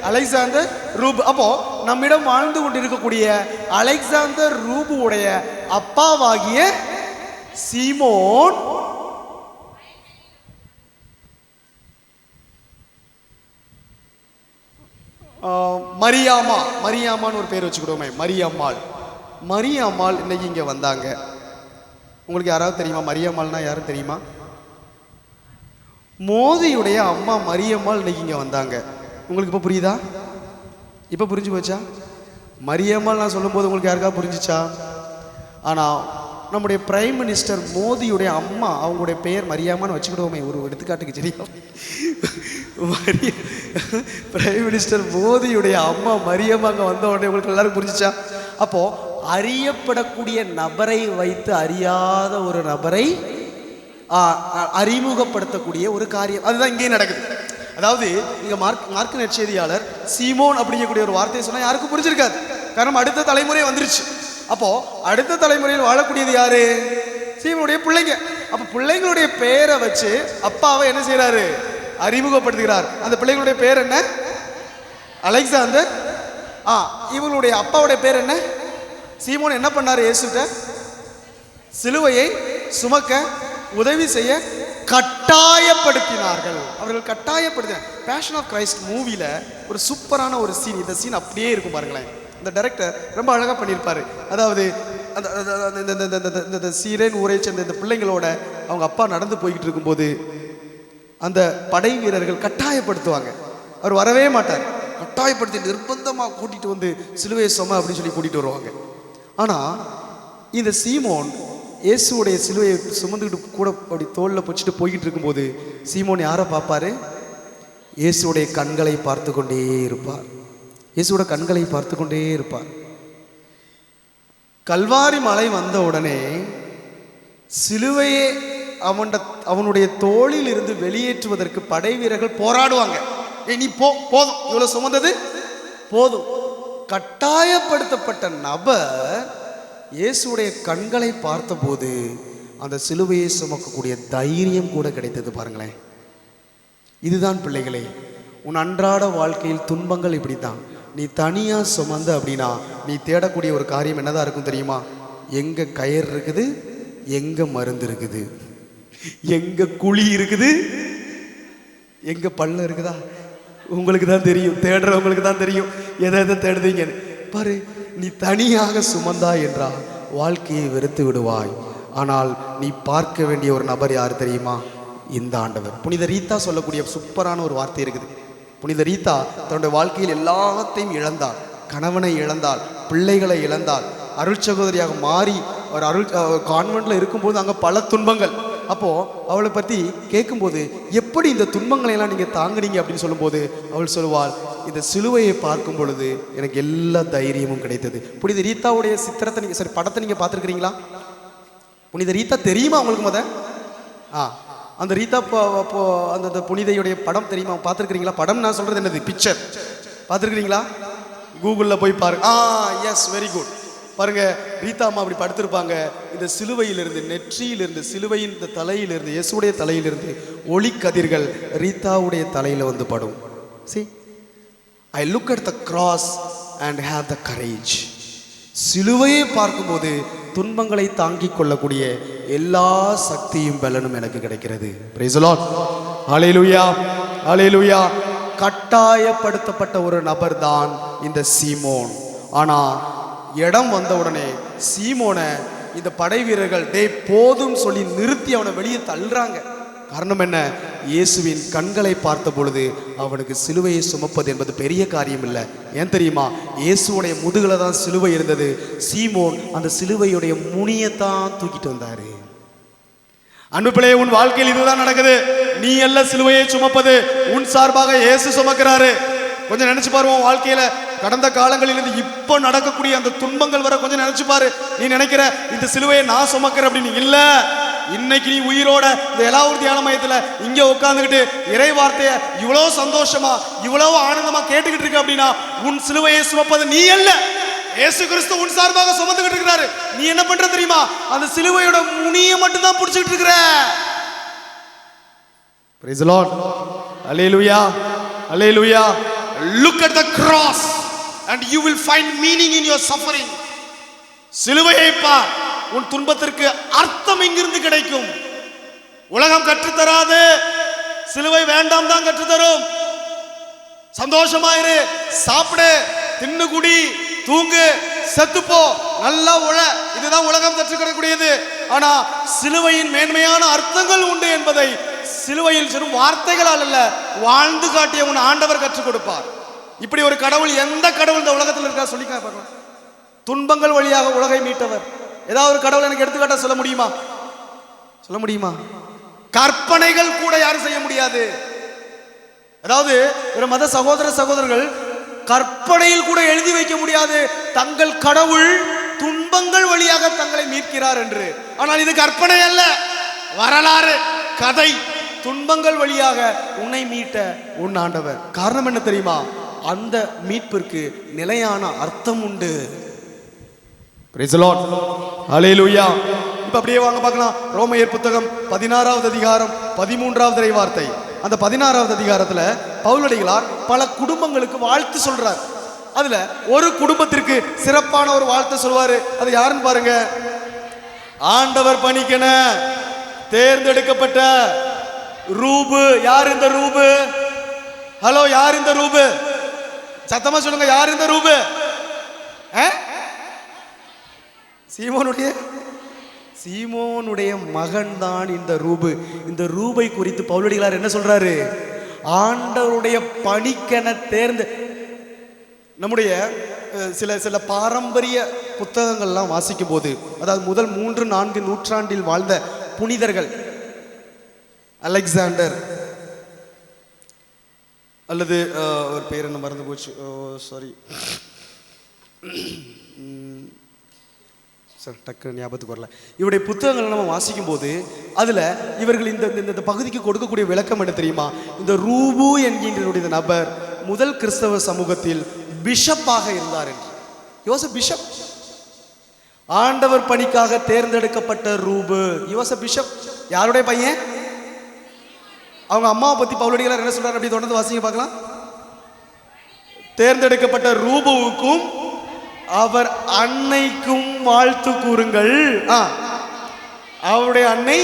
அலெக்சாந்தர் ரூபு. அப்போ நம்மிடம் வாழ்ந்து கொண்டு இருக்கக்கூடிய அலெக்சாந்தர் ரூபுடைய அப்பாவாகிய சீமோன் மரியாமான்னு ஒரு பேர் வச்சுக்கிட்டோமே, மரியாம்மாள் இன்னைக்கு இங்க வந்தாங்க. உங்களுக்கு யாராவது தெரியுமா மரியாம்மாள்னா யாரும் தெரியுமா? மோதியுடைய அம்மா மரியம்மாள் இன்னைக்கு இங்க வந்தாங்க. உங்களுக்கு இப்போ புரியுதா? இப்போ புரிஞ்சு போச்சா? மரியம்மாள் நான் சொல்லும்போது உங்களுக்கு யாருக்கா புரிஞ்சிச்சா? ஆனால் நம்முடைய பிரைம் மினிஸ்டர் மோதியுடைய அம்மா, அவங்களுடைய பெயர் மரியாமான்னு வச்சுக்கிடுவோமே ஒரு எடுத்துக்காட்டுக்கு. சரியா? பிரைம் மினிஸ்டர் மோதியுடைய அம்மா மரியம்மாங்க வந்த உடனே உங்களுக்கு எல்லாரும் புரிஞ்சிச்சா? அப்போ அறியப்படக்கூடிய நபரை வைத்து அறியாத ஒரு நபரை அறிமுகப்படுத்தக்கூடிய ஒரு காரியம் அதுதான் இங்கேயும் நடக்குது. அதாவது இங்க மார்க் நற்செய்தியாளர் சீமோன் அப்படிங்கக்கூடிய ஒரு வார்த்தையை சொன்னா யாருக்கும் புரிஞ்சிருக்காது. காரணம் அடுத்த தலைமுறை வந்துருச்சு. அப்போ அடுத்த தலைமுறையில் வாழக்கூடியது யாரு? சீமோனுடைய பிள்ளைங்க. அப்ப பிள்ளைங்களுடைய பெயரை வச்சு அப்பாவை என்ன செய்யறாரு? அறிமுகப்படுத்துகிறார். அந்த பிள்ளைகளுடைய பேர் என்ன? அலெக்சாந்தர். இவங்களுடைய அப்பாவுடைய பேர் என்ன? சீமோன். என்ன பண்ணார்? இயேசுட்ட சிலுவையை சுமக்க உதவி செய்ய கட்டாயப்படுத்தினார்கள். அவர்கள் கட்டாயப்படுத்தினார். பேஷன் ஆஃப் கிரைஸ்ட் மூவில ஒரு சூப்பரான ஒரு சீன். இந்த சீன் அப்படியே இருக்கும் பாருங்களேன். இந்த டைரக்டர் ரொம்ப அழகா பண்ணியிருப்பாரு. அதாவது அந்த சீரேன் ஊரை சேர்ந்த இந்த பிள்ளைங்களோட அவங்க அப்பா நடந்து போய்கிட்டு இருக்கும்போது அந்த படை வீரர்கள் கட்டாயப்படுத்துவாங்க. அவர் வரவே மாட்டார். கட்டாயப்படுத்தி நிர்பந்தமாக கூட்டிட்டு வந்து சிலுவையை சும அப்படின்னு சொல்லி கூட்டிட்டு வருவாங்க. ஆனா இந்த சீமோன் இயேசுடைய சிலுவையை சுமந்துக்கிட்டு கூட அப்படி தோளில் பிடிச்சிட்டு போய்கிட்டு இருக்கும்போது சீமோன் யாரை பார்ப்பாரு? இயேசுடைய கண்களை பார்த்து கொண்டே இருப்பார். இயேசுவோட கண்களை பார்த்து கொண்டே இருப்பார். கல்வாரி மலை வந்த உடனே சிலுவையை அவனுடைய தோளில் இருந்து வெளியேற்றுவதற்கு படை வீரர்கள் போராடுவாங்க. நீ போதும், இவ்வளவு சுமந்தது போதும். கட்டாயப்படுத்தப்பட்ட நபர் இயேசுடைய கண்களை பார்த்தபோது அந்த சிலுவையை சுமக்கக்கூடிய தைரியம் கூட கிடைத்தது. பாருங்களேன், இதுதான் பிள்ளைகளே உன் அன்றாட வாழ்க்கையில் துன்பங்கள் இப்படித்தான். நீ தனியா சுமந்த அப்படின்னா நீ தேடக்கூடிய ஒரு காரியம் என்னதான் இருக்கும் தெரியுமா? எங்க கயிறு இருக்குது, எங்க மருந்து இருக்குது, எங்க குழி இருக்குது, எங்க பள்ளம் இருக்குதா? உங்களுக்கு தான் தெரியும், தேடுறவங்களுக்கு தான் தெரியும் எதை எதை தேடுதீங்கன்னு. பாரு, நீ தனியாக சுமந்தா என்றால் வாழ்க்கையை வெறுத்து விடுவாய். ஆனால் நீ பார்க்க வேண்டிய ஒரு நபர் யார் தெரியுமா? இந்த ஆண்டவர். புனித ரீத்தா சொல்லக்கூடிய சூப்பரான ஒரு வார்த்தை இருக்குது. புனித ரீத்தா தன்னுடைய வாழ்க்கையில் எல்லாத்தையும் இழந்தாள். கணவனை இழந்தாள், பிள்ளைகளை இழந்தாள், அருள் சகோதரியாக மாறி ஒரு கான்வென்ட்ல இருக்கும்போது அங்கே பல துன்பங்கள். அப்போ அவளை பற்றி கேட்கும்போது எப்படி இந்த துன்பங்களை எல்லாம் நீங்க தாங்குனீங்க அப்படின்னு சொல்லும்போது அவள் சொல்லுவாள், இந்த சிலுவையை பார்க்கும் பொழுது எனக்கு எல்லா தைரியமும் கிடைத்தது. புனித ரீத்தாவுடைய சித்திரத்தை நீங்க படத்தை நீங்க பார்த்துருக்கிறீங்களா? புனித ரீத்தா தெரியுமா உங்களுக்கு? அந்த ரீத்தா அந்த புனிதையுடைய படம் தெரியுமா? பார்த்துருக்கிறீங்களா? படம் நான் சொல்றது என்னது? பிக்சர் பார்த்துருக்கிறீங்களா? கூகுளில் போய் பாருங்க. Yes, very good. பாருங்க, ரீதா அம்மா அப்படி படுத்திருப்பாங்க. இந்த சிலுவையிலிருந்து, நெற்றியிலிருந்து, சிலுவையின் இந்த தலையிலிருந்து, இயேசுடைய தலையிலிருந்து ஒளி கதிர்கள் ரீதாவுடைய தலையில வந்து படும். See, I look at the cross and have the courage. சிலுவையை பார்க்கும்போது துன்பங்களை தாங்கிக் கொள்ளக்கூடிய எல்லா சக்தியும் பலனும் எனக்கு கிடைக்கிறது. Praise the Lord. Hallelujah. Hallelujah. கட்டாயப்படுத்தப்பட்ட ஒரு நபர் தான் இந்த சீமோன். ஆனா இடம் வந்த உடனே சீமோனை இந்த படை வீரர்கள் போதும் சொல்லி நிறுத்தி அவனை வெளியே தள்ளுறாங்க. காரணம் என்ன? இயேசுவின் கண்களை பார்த்த பொழுது அவனுக்கு சிலுவையை சுமப்பது என்பது பெரிய காரியம் இல்லை. ஏன் தெரியுமா? இயேசுடைய முதுகுல தான் சிலுவை இருந்தது. சீமோன் அந்த சிலுவையுடைய முனியத்தான் தூக்கிட்டு வந்தாரு. அன்பு பிள்ளையே, உன் வாழ்க்கையில் இதுதான் நடக்குது. நீ அல்ல சிலுவையை சுமப்பது, உன் சார்பாக இயேசு சுமக்கிறாரு. கொஞ்சம் நினைச்சு பாரு, உன் வாழ்க்கையில கடந்த காலங்களிலிருந்து இப்ப நடக்கக்கூடிய அந்த துன்பங்கள் வர கொஞ்சம் நினைச்சு பாரு. நீ நினைக்கிற இந்த சிலுவையை நான் சுமக்கிறேன் அப்படின்னு இல்ல. இன்னைக்கு நீ உயிரோட இந்த எல்லாவூர் தியான மையத்துல இங்க உட்கார்ந்துகிட்டு இறை வார்த்தைய இவ்வளவு சந்தோஷமா இவ்வளவு ஆனந்தமா கேட்டுக்கிட்டு இருக்க அப்படின்னா உன் சிலுவையை சுமப்பது நீ அல்ல, இயேசு கிறிஸ்து உன் சார்பாக சுமந்துகிட்டு இருக்கிறாரு. நீ என்ன பண்ற தெரியுமா? அந்த சிலுவையோட முனியை மட்டும் தான் பிடிச்சிட்டு இருக்கிற. Praise the Lord. Hallelujah. Hallelujah. Look at the cross and you will find meaning in your suffering. சிலுவையை பார், உன் துன்பத்திற்கு அர்த்தம் இங்கிருந்து கிடைக்கும். உலகம் கற்றுத்தராது, சிலுவை வேண்டாம் தான் கற்றுத்தரும். சந்தோஷமாயிரு, சாப்பிடு, தின்னு, குடி, தூங்கு, செத்துப்போ, நல்லா உழ, இதுதான் உலகம் கற்றுக்கொள்ளக்கூடியது. ஆனா சிலுவையின் மேன்மையான அர்த்தங்கள் உண்டு என்பதை சிலுவையில் சிறு வார்த்தைகளால் அல்ல, வாழ்ந்து காட்டிய உன் ஆண்டவர் கற்றுக் கொடுப்பார். இப்படி ஒரு கடவுள், எந்த கடவுள் இந்த உலகத்தில் இருக்கா சொல்லிக்க? துன்பங்கள் வழியாக உலகை மீட்டவர். ஏதாவது ஒரு கடவுள் எனக்கு எடுத்துக்காட்ட சொல்ல முடியுமா? சொல்ல முடியுமா? கற்பனைகள் கூட யாரும் செய்ய முடியாது. அதாவது ஒரு மத சகோதரர்கள் கற்பனையில் கூட எழுதி வைக்க முடியாது தங்கள் கடவுள் துன்பங்கள் வழியாக தங்களை மீட்கிறார் என்று. ஆனால் இது கற்பனை அல்ல, வரலாறு, கதை. துன்பங்கள் வழியாக உன்னை மீட்ட உன் ஆண்டவர். காரணம் என்ன தெரியுமா? அந்த மீட்பிற்கு நிலையான அர்த்தம் உண்டு. Praise the Lord. Hallelujah. இப்ப அப்படியே வாங்க பார்க்கலாம். ரோமையர் புத்தகம் 16வது அதிகாரம் 13வது வார்த்தை. அந்த 16வது அதிகாரத்துல பவுலடிகளார் பல குடும்பங்களுக்கு வாழ்த்து சொல்றார். அதுல ஒரு குடும்பத்திற்கு சிறப்பான ஒரு வாழ்த்து சொல்வாரு. அது யாருன்னு பாருங்க. ஆண்டவர் பணிக்கென தேர்ந்தெடுக்கப்பட்ட ரூபு. யார் இந்த ரூபு? ஹலோ, யார் இந்த ரூபு? சத்தமா சொல்லுங்க, யார் இந்த ரூபு? சீமோனுடைய மகன் தான் இந்த ரூபு. இந்த ரூபை குறித்து பவுலடிகளார் என்ன சொல்றாரு? ஆண்டவருடைய பணிக்கென தேர்ந்து. நம்முடைய சில சில பாரம்பரிய புத்தகங்கள்லாம் வாசிக்கும் போது, அதாவது முதல் 3-4 நூற்றாண்டில் வாழ்ந்த புனிதர்கள், அலெக்சாண்டர் அல்லது ஒரு பேர் என்ன மறந்து போச்சு, சாரி சார், டக்கு ஞாபகத்துக்கு வரல. இவருடைய புத்தகங்களை நம்ம வாசிக்கும் போது அதில் இவர்கள் இந்த பகுதிக்கு கொடுக்கக்கூடிய விளக்கம் என்ன தெரியுமா? இந்த ரூபு என்கின்ற நபர் முதல் கிறிஸ்தவ சமூகத்தில் பிஷப்பாக இருந்தார் என்று. யோச பிஷப், ஆண்டவர் பணிக்காக தேர்ந்தெடுக்கப்பட்ட ரூபு. யோச பிஷப் யாருடைய பையன்? அவங்க அம்மாவை பத்தி பவுலடிகளார் என்ன சொல்றாரு? அப்படி தொடர்ந்து வாசிங்க பார்க்கலாம். தேர்ந்தெடுக்கப்பட்ட ரூபுவுக்கும் அவர் அன்னைக்கும் வாழ்த்து கூறுங்கள். அவருடைய அன்னை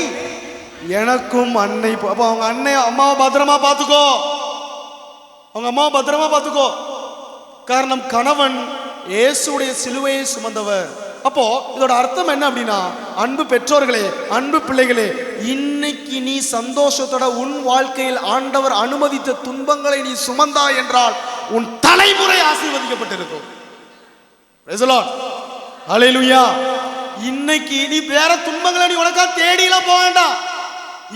எனக்கும் அன்னை. அப்போ அவங்க அன்னை அம்மாவை பத்திரமா பார்த்துக்கோ, அவங்க அம்மாவை பத்திரமா பார்த்துக்கோ. காரணம், கணவன் இயேசுடைய சிலுவையை சுமந்தவர். அப்போ இதோட அர்த்தம் என்ன அப்படின்னா, அன்பு பெற்றோர்களே, அன்பு பிள்ளைகளே, இன்னைக்கு நீ சந்தோஷத்தோட உன் வாழ்க்கையில் ஆண்டவர் அனுமதித்த துன்பங்களை நீ சுமந்தா என்றால் உன் தலைமுறை ஆசீர்வதிக்கப்பட்டிருக்கும். ஹல்லேலூயா. இன்னைக்கு நீ வேற துன்பங்களை நீ உனக்கா தேடிலாம் போக வேண்டாம்.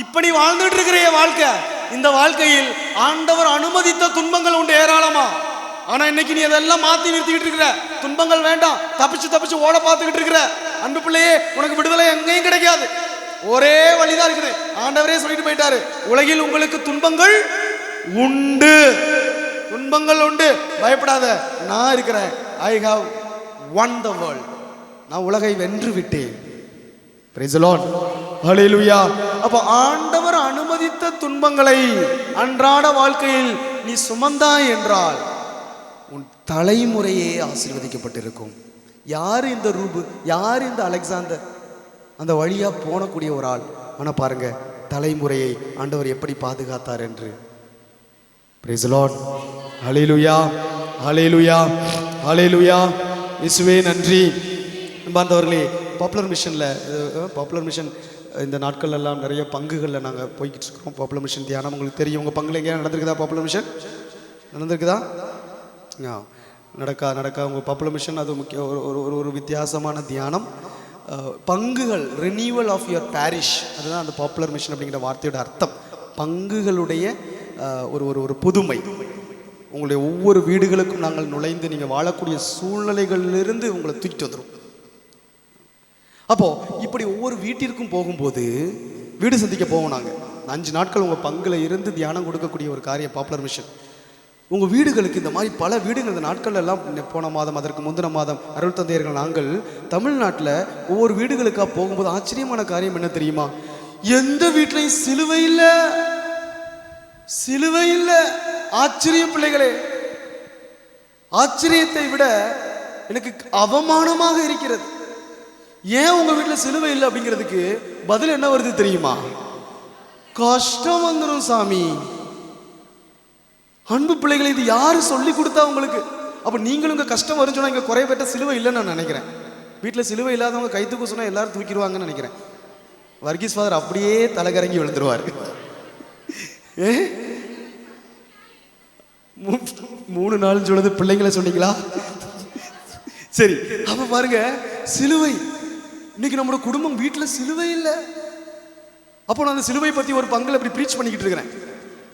இப்ப நீ வாழ்ந்துட்டு இருக்கிற வாழ்க்கை, இந்த வாழ்க்கையில் ஆண்டவர் அனுமதித்த துன்பங்கள் உண்டு ஏராளமா. ஆனா இன்னைக்கு நீ அதெல்லாம் மாத்தி நிறுத்திக்கிட்டு இருக்கிற. துன்பங்கள் வேண்டாம், தப்பிச்சு ஓட பார்த்துக்கிட்டு இருக்கிற அன்பு பிள்ளையே, உனக்கு விடுதலை எங்கேயும் கிடைக்காது. ஒரே வழிதான் இருக்குது. ஆண்டவரே சொல்லிட்டு போயிட்டாரு, உலகில் உங்களுக்கு துன்பங்கள் உண்டு, துன்பங்கள் உண்டு, பயப்படாத, நான் இருக்கிறேன். I have won the world. நான் உலகை வென்று விட்டேன். Praise the Lord. ஹல்லேலூயா. அப்ப ஆண்டவர் அனுமதித்த துன்பங்களை அன்றாட வாழ்க்கையில் நீ சுமந்தாய் என்றால் உன் தலைமுறையே ஆசீர்வதிக்கப்பட்டிருக்கும். யார் இந்த ரூபு? யார் இந்த அலெக்சாண்டர்? அந்த வழியா போனக்கூடிய ஒரு ஆள். ஆனா பாருங்க, தலைமுறையை ஆண்டவர் எப்படி பாதுகாத்தார் என்று. Praise the Lord. Hallelujah, hallelujah, ஹல்லேலூயா. இயேசுவே நன்றி. அன்பார்ந்தவர்களே, பாப்புலர் மிஷன் இந்த நாட்கள் எல்லாம் நிறைய பங்குகளில் நாங்கள் போய்கிட்டு இருக்கிறோம். பாப்புலர் மிஷன் தியானம் உங்களுக்கு தெரியும். உங்கள் பங்குல எங்கேயா நடந்திருக்குதா? Popular mission நடந்திருக்குதா? நடக்கா உங்கள் பாப்புலர் மிஷன் அது முக்கிய ஒரு வித்தியாசமான தியானம். பங்குகள், ரினியூவல் ஆஃப் யுவர் பேரிஷ், அதுதான் அந்த பாப்புலர் மிஷன் அப்படிங்கிற வார்த்தையோட அர்த்தம். பங்குகளுடைய ஒரு புதுமை. உங்களுடைய ஒவ்வொரு வீடுகளுக்கும் நாங்கள் நுழைந்து நீங்கள் வாழக்கூடிய சூழ்நிலைகளிலிருந்து உங்களை தூக்கிட்டு வந்துடும். அப்போ இப்படி ஒவ்வொரு வீட்டிற்கும் போகும்போது, வீடு சந்திக்க போவோம் நாங்கள். 5 நாட்கள் உங்கள் பங்குல இருந்து தியானம் கொடுக்கக்கூடிய ஒரு காரியம் பாப்புலர் மிஷன். உங்கள் வீடுகளுக்கு இந்த மாதிரி பல வீடுகள் இந்த நாட்கள் எல்லாம் போன மாதம், அதற்கு முந்தின மாதம் அருள் தந்தையர்கள் நாங்கள் தமிழ்நாட்டில் ஒவ்வொரு வீடுகளுக்காக போகும்போது ஆச்சரியமான காரியம் என்ன தெரியுமா? எந்த வீட்லையும் சிலுவை இல்லை, சிலுவை இல்லை. ஆச்சரியம் பிள்ளைகளே, ஆச்சரியத்தை விட எனக்கு அவமானமாக இருக்கிறது. ஏன் உங்க வீட்டில் சிலுவை இல்லை அப்படிங்கிறதுக்கு பதில் என்ன வருது தெரியுமா? கஷ்டம் வந்துடும் சாமி. அன்பு பிள்ளைகளை, இது யாரு சொல்லி கொடுத்தா உங்களுக்கு? அப்ப நீங்களும் இங்க கஷ்டம் வரும் சொன்னா இங்க குறைபட்ட சிலுவை இல்லைன்னு நான் நினைக்கிறேன். வீட்டில் சிலுவை இல்லாதவங்க கை தூக்க சொன்னா எல்லாரும் தூக்கிடுவாங்கன்னு நினைக்கிறேன். வர்கீஸ் ஃபாதர் அப்படியே தலைகரங்கி விழுந்துருவாரு. 3 நாள் சொல்லுது, பிள்ளைங்களை சொன்னீங்களா? சரி, அப்ப பாருங்க, சிலுவை. இன்னைக்கு நம்மளோட குடும்பம் வீட்டில் சிலுவை இல்லை. அப்போ நான் அந்த சிலுவை பற்றி ஒரு பங்குல இப்படி ப்ரீச் பண்ணிக்கிட்டு இருக்கிறேன்.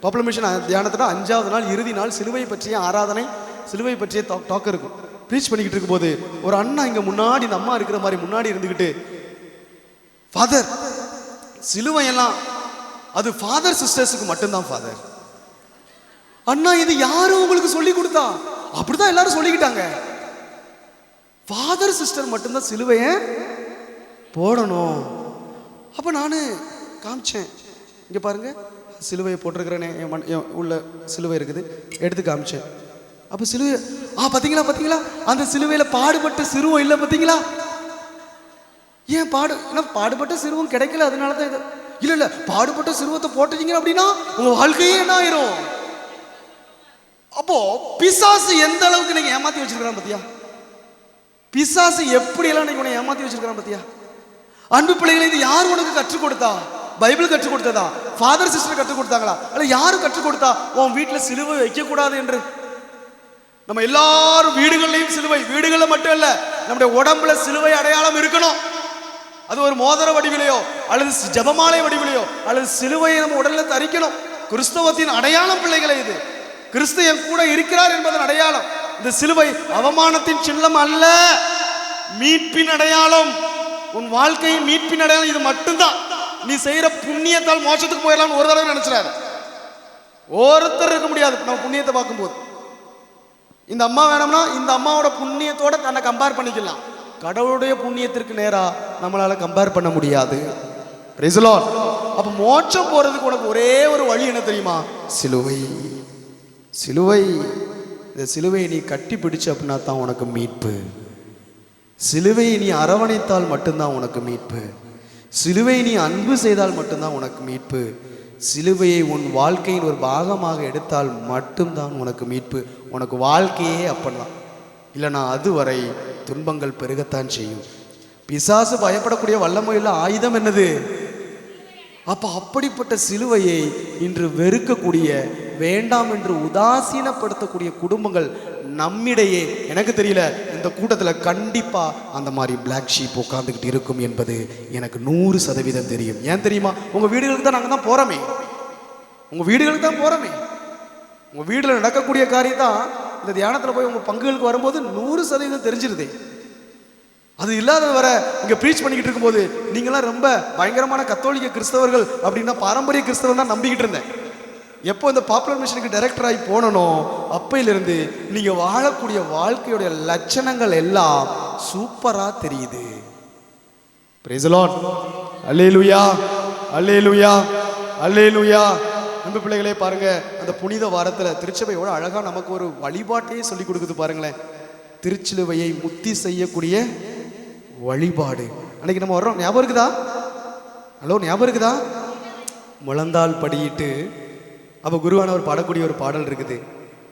பாப்புலர் மிஷன் தியானத்தோட 5வது நாள், இறுதி நாள், சிலுவை பற்றிய ஆராதனை, சிலுவை பற்றிய டாக் இருக்கும். ப்ரீச் பண்ணிக்கிட்டு இருக்கும்போது ஒரு அண்ணா இங்கே முன்னாடி, இந்த அம்மா இருக்கிற மாதிரி முன்னாடி இருந்துக்கிட்டு, ஃபாதர், சிலுவை எல்லாம் அது ஃபாதர் சிஸ்டர்ஸுக்கு மட்டும்தான் ஃபாதர். அண்ணா, இது யாரும் உங்களுக்கு சொல்லி கொடுத்தா? அப்படிதான் எல்லாரும் சொல்லிக்கிட்டாங்க. ஃபாதர் சிஸ்டர் மட்டும்தான் சிலுவையை போடணும். அப்ப நானு காமிச்சேன், இங்க பாருங்க, சிலுவையை போட்டிருக்கிறேனே, என் உள்ள சிலுவை இருக்குது, எடுத்து காமிச்சேன். அப்போ சிலுவை பார்த்தீங்களா பார்த்தீங்களா, அந்த சிலுவையில் பாடுபட்ட சிறுவம் இல்லை பார்த்தீங்களா? ஏன் பாடுபட்ட சிறுவம் கிடைக்கல, அதனால தான் இது. இல்லை பாடுபட்ட சிறுவத்தை போட்டுட்டீங்க அப்படின்னா உங்க வாழ்க்கையே என்ன ஆயிரும்? அப்போ பிசாசு எந்த அளவுக்கு நீங்க ஏமாத்தி வச்சிருக்கிறான் பாத்தியா? பிசாசு எப்படி எல்லாம் நீங்க உன்னை ஏமாத்தி வச்சிருக்கிறான் பாத்தியா? அன்பு பிள்ளைகளை, இது யார் உனக்கு கற்றுக் கொடுத்தா? பைபிள் கற்றுக் கொடுத்ததா? ஃபாதர் சிஸ்டர் கற்றுக் கொடுத்தாங்களா? அல்ல யாரு கற்றுக் கொடுத்தா உன் வீட்டில் சிலுவை வைக்க கூடாது என்று? நம்ம எல்லாரும் வீடுகள்லையும் சிலுவை, வீடுகளில் மட்டும் இல்ல, நம்முடைய உடம்புல சிலுவை அடையாளம் இருக்கணும். அது ஒரு மோதிர வடிவிலையோ அல்லது ஜபமாலை வடிவிலையோ அல்லது சிலுவையை நம்ம உடல்ல தரிக்கணும். கிறிஸ்தவத்தின் அடையாளம் பிள்ளைகளை, இது கிறிஸ்து என் கூட இருக்கிறார் என்பதன் அடையாளம். இந்த சிலுவை அவமானத்தின் சின்னம் அல்ல, மீட்பின் அடையாளம். உன் வாழ்க்கையின் மீட்பின் அடையாளம் இது மட்டும்தான். நீ செய்யற புண்ணியத்தால் மோட்சத்துக்கு போயிடலாம் ஒரு தடவை நினைச்சிடாது. ஒருத்தர் இருக்க முடியாது நம்ம புண்ணியத்தை பார்க்கும்போது. இந்த அம்மா வேணும்னா இந்த அம்மாவோட புண்ணியத்தோட தன்னை கம்பேர் பண்ணிக்கலாம். கடவுளுடைய புண்ணியத்திற்கு நேரா நம்மளால கம்பேர் பண்ண முடியாது. Praise the Lord. அப்ப மோட்சம் போறதுக்கு உனக்கு ஒரே ஒரு வழி என்ன தெரியுமா? சிலுவை. சிலுவை. இந்த சிலுவையை நீ கட்டி பிடிச்சு அப்படின்னா தான் உனக்கு மீட்பு. சிலுவையை நீ அரவணைத்தால் மட்டும்தான் உனக்கு மீட்பு. சிலுவையை நீ அன்பு செய்தால் மட்டும்தான் உனக்கு மீட்பு. சிலுவையை உன் வாழ்க்கையின் ஒரு பாகமாக எடுத்தால் மட்டும்தான் உனக்கு மீட்பு. உனக்கு வாழ்க்கையே அப்படிதான். இல்லைனா அதுவரை துன்பங்கள் பெருகத்தான் செய்யும். பிசாசு பயப்படக்கூடிய வல்லமையுள்ள ஆயுதம் என்னது? அப்படிப்பட்ட சிலுவையை இன்று வெறுக்கக்கூடிய, வேண்டாம் என்று உதாசீனப்படுத்தக்கூடிய குடும்பங்கள் நம்மிடையே, எனக்கு தெரியல, இந்த கூட்டத்தில் கண்டிப்பா அந்த மாதிரி பிளாக் ஷீப் உட்காந்துக்கிட்டு இருக்கும் என்பது எனக்கு 100% தெரியும். ஏன் தெரியுமா? உங்க வீடுகளுக்கு தான் நாங்கள் தான் போறோமே. உங்க வீடுகளுக்கு தான் போறோமே. உங்க வீடுல நடக்கக்கூடிய காரியம் தான் இந்த தியானத்தில் போய் உங்க பங்குகளுக்கு வரும்போது 100% தெரிஞ்சிருதே. அது இல்லாத வர இங்க ப்ரீச் பண்ணிக்கிட்டு இருக்கும்போது நீங்களாம் ரொம்ப பயங்கரமான கத்தோலிக்க கிறிஸ்தவர்கள் அப்படின்னா பாரம்பரிய கிறிஸ்தவன் தான் நம்பிக்கிட்டு இருந்தேன். எப்போ இந்த பாப்புலர் மிஷனுக்கு டைரக்டர் ஆகி போனனோ அப்பையிலிருந்து நீங்க வாழக்கூடிய வாழ்க்கையுடைய லட்சணங்கள் எல்லாம் சூப்பரா தெரியுது. Praise the Lord. Alleluia, alleluia, alleluia. அன்பு பிள்ளைகளே, பாருங்க, அந்த புனித வாரத்துல திருச்சபையோட அழகா நமக்கு ஒரு வழிபாட்டையே சொல்லி கொடுக்குது. பாருங்களேன், திருச்சிலுவையை முத்தி செய்யக்கூடிய வழிபாடு. அன்னைக்கு நம்ம வர்றோம், ஞாபகம் இருக்குதா? ஹலோ, ஞாபகம் இருக்குதா? முழந்தால் படியிட்டு அப்போ குருவானவர் பாடக்கூடிய ஒரு பாடல் இருக்குது.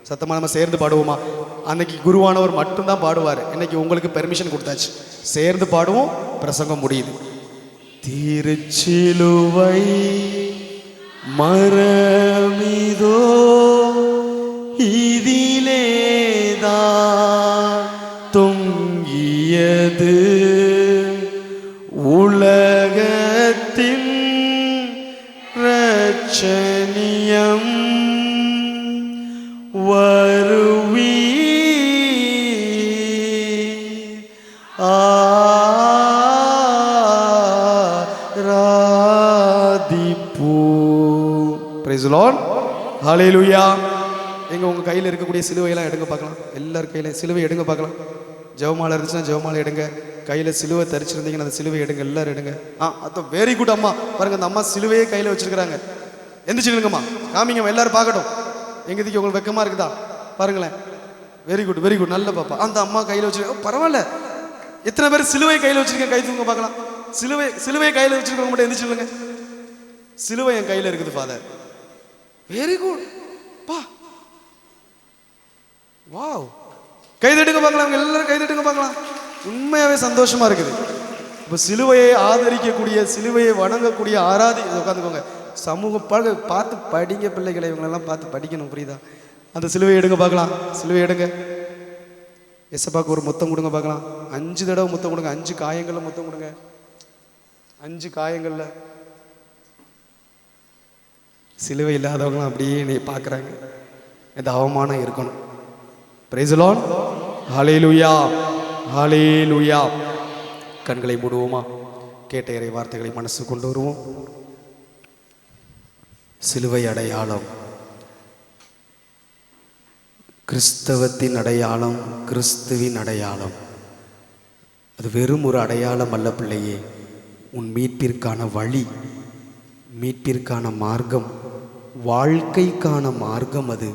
சத்தமாக நம்ம சேர்ந்து பாடுவோமா? அன்னைக்கு குருவானவர் மட்டும்தான் பாடுவார். இன்னைக்கு உங்களுக்கு பெர்மிஷன் கொடுத்தாச்சு, சேர்ந்து பாடுவோம், பிரசங்கம் முடியுது. திருச்சிலுவை மரமிதோ இதிலேதான் தொங்கியது உலகத்தின் ரட்சணியம் வருவி ஆராதிப்பூ. Price the Lord. ஹல்லேலூயா. எங்க உங்க கையில் இருக்கக்கூடிய சிலுவையெல்லாம் எடுங்க பார்க்கலாம். எல்லார் கையில சிலுவை எடுங்க பார்க்கலாம். ஜெபமாலை இருந்துச்சுன்னா ஜெபமாலை எடுங்க. கையில் சிலுவை தரிச்சிருந்தீங்கன்னா அந்த சிலுவை எடுங்க, எல்லாரும் எடுங்க. அது வெரி குட். அம்மா பாருங்க, அந்த அம்மா சிலுவையே கையில் வச்சிருக்கிறாங்க. எந்திரிச்சுக்கணுங்கம்மா, காமிங்கம்மா, எல்லாரும் பார்க்கட்டும். எங்கதிக்கு உங்களுக்கு வெக்கமா இருக்குதா? பாருங்களேன். வெரி குட், வெரி குட், நல்ல பாப்பா. அந்த அம்மா கையில் வச்சிருக்க, பரவாயில்ல. எத்தனை பேர் சிலுவை கையில் வச்சிருக்கேன்? கை தூங்க பார்க்கலாம். சிலுவை கையில் வச்சிருக்கவங்க மட்டும் எந்திரிச்சுங்க. சிலுவை என் கையில் இருக்குது ஃபாதர். வெரி குட் பா, வாவ். கைதட்டுங்க பார்க்கலாம், எல்லாரும் கைதட்டுங்க பார்க்கலாம். உண்மையாவே சந்தோஷமா இருக்குது. இப்போ சிலுவையை ஆதரிக்கக்கூடிய, சிலுவையை வணங்கக்கூடிய, உட்காந்துக்கோங்க. சமூக பார்த்து படிங்க பிள்ளைகளை, இவங்களெல்லாம் பார்த்து படிக்கணும், புரியுதா? அந்த சிலுவையை எடுங்க பார்க்கலாம். சிலுவை எடுங்க. எசப்பாக்கு ஒரு முத்தம் கொடுங்க பார்க்கலாம். 5 தடவை முத்தம் கொடுங்க. 5 காயங்கள்ல முத்தம் கொடுங்க. 5 காயங்கள்ல. சிலுவை இல்லாதவங்களாம் அப்படியே நீ பார்க்குறாங்க. இந்த அவமானம் இருக்கணும். Praise the Lord. Hallelujah, hallelujah. கண்களை மூடுவோமா? கேட்ட இறை வார்த்தைகளை மனசு கொண்டு வருவோம். சிலுவை அடையாளம், கிறிஸ்தவத்தின் அடையாளம், கிறிஸ்துவின் அடையாளம். அது வெறும் ஒரு அடையாளம் அல்ல பிள்ளையே. உன் மீட்பிற்கான வழி, மீட்பிற்கான மார்க்கம், வாழ்க்கைக்கான மார்க்கம். அது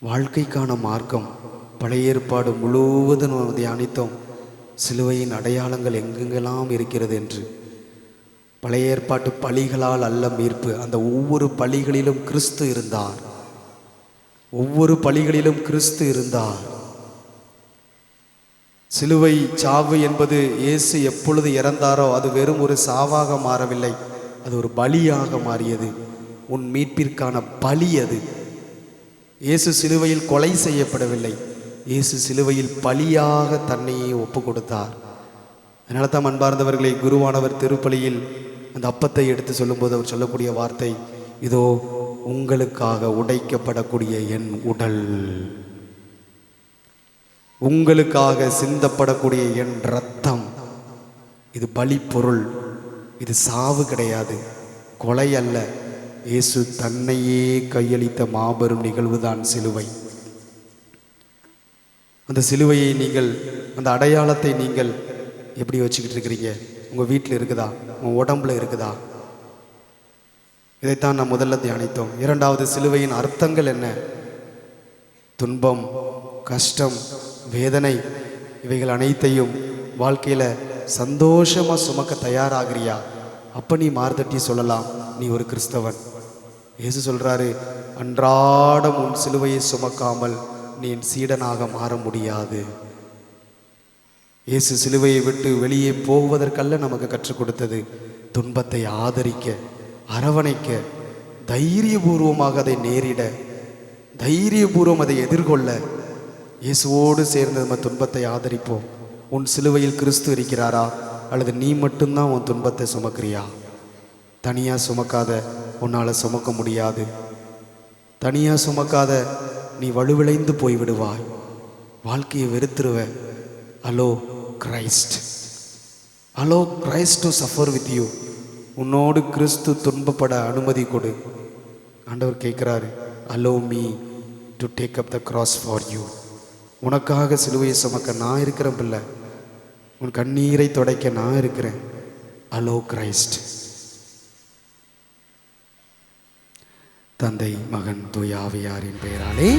வாழ்க்கைக்கான மார்க்கம். பழைய ஏற்பாடு முழுவதும் நாம் தியானித்தோம், சிலுவையின் அடையாளங்கள் எங்கெங்கெல்லாம் இருக்கிறது என்று. பழைய ஏற்பாட்டு பலிகளால் அல்ல மீட்பு. அந்த ஒவ்வொரு பலிகளிலும் கிறிஸ்து இருந்தார். ஒவ்வொரு பலிகளிலும் கிறிஸ்து இருந்தார். சிலுவை சாவு என்பது இயேசு எப்பொழுது இறந்தாரோ அது வெறும் ஒரு சாவாக மாறவில்லை, அது ஒரு பலியாக மாறியது. உன் மீட்பிற்கான பலி அது. இயேசு சிலுவையில் கொலை செய்யப்படவில்லை, இயேசு சிலுவையில் பலியாக தன்னையே ஒப்பு கொடுத்தார். அதனால தான் அன்பார்ந்தவர்களை, குருவானவர் திருப்பலியில் அந்த அப்பத்தை எடுத்து சொல்லும்போது அவர் சொல்லக்கூடிய வார்த்தை, இதோ உங்களுக்காக உடைக்கப்படக்கூடிய என் உடல், உங்களுக்காக சிந்தப்படக்கூடிய என் இரத்தம். இது பலி பொருள், இது சாவு கிடையாது, கொலை அல்ல. இயேசு தன்னையே கையளித்த மாபெரும் நிகழ்வுதான் சிலுவை. அந்த சிலுவையை நீங்கள், அந்த அடையாளத்தை நீங்கள் எப்படி வச்சுக்கிட்டு இருக்கிறீங்க? உங்கள் வீட்டில் இருக்குதா? உங்கள் உடம்புல இருக்குதா? இதைத்தான் நாம் முதல்ல தியானித்தோம். இரண்டாவது, சிலுவையின் அர்த்தங்கள் என்ன? துன்பம், கஷ்டம், வேதனை, இவைகள் அனைத்தையும் வாழ்க்கையில் சந்தோஷமாக சுமக்க தயாராகிறியா? அப்போ நீ மார்தட்டி சொல்லலாம், நீ ஒரு கிறிஸ்தவன். இயேசு சொல்கிறாரு, அன்றாடம் உன் சிலுவையை சுமக்காமல் நீ என் சீடனாக மாற முடியாது. இயேசு சிலுவையை விட்டு வெளியே போவதற்கல்ல நமக்கு கற்றுக் கொடுத்தது, துன்பத்தை ஆதரிக்க, அரவணைக்க, தைரியபூர்வமாக அதை நேரிட, தைரியபூர்வம் அதை எதிர்கொள்ள. இயேசுவோடு சேர்ந்து நம்ம துன்பத்தை ஆதரிப்போம். உன் சிலுவையில் கிறிஸ்து இருக்கிறாரா, அல்லது நீ மட்டும்தான் உன் துன்பத்தை சுமக்கிறியா? தனியாக சுமக்காத, உன்னால் சுமக்க முடியாது. தனியாக சுமக்காத, நீ வலுவிழைந்து போய்விடுவாய், வாழ்க்கையை வெறுத்துருவ. Allow Christ, allow Christ to suffer with you. உன்னோடு கிறிஸ்து துன்பப்பட அனுமதி கொடு. ஆண்டவர் கேட்குறாரு, allow me to take up the cross for you. உனக்காக சிலுவையை சுமக்க நான் இருக்கிறேன் பிள்ளை, உன் கண்ணீரை துடைக்க நான் இருக்கிறேன். அலோ கிரைஸ்ட். தந்தை, மகன், தூய ஆவியாரின் பெயராலே.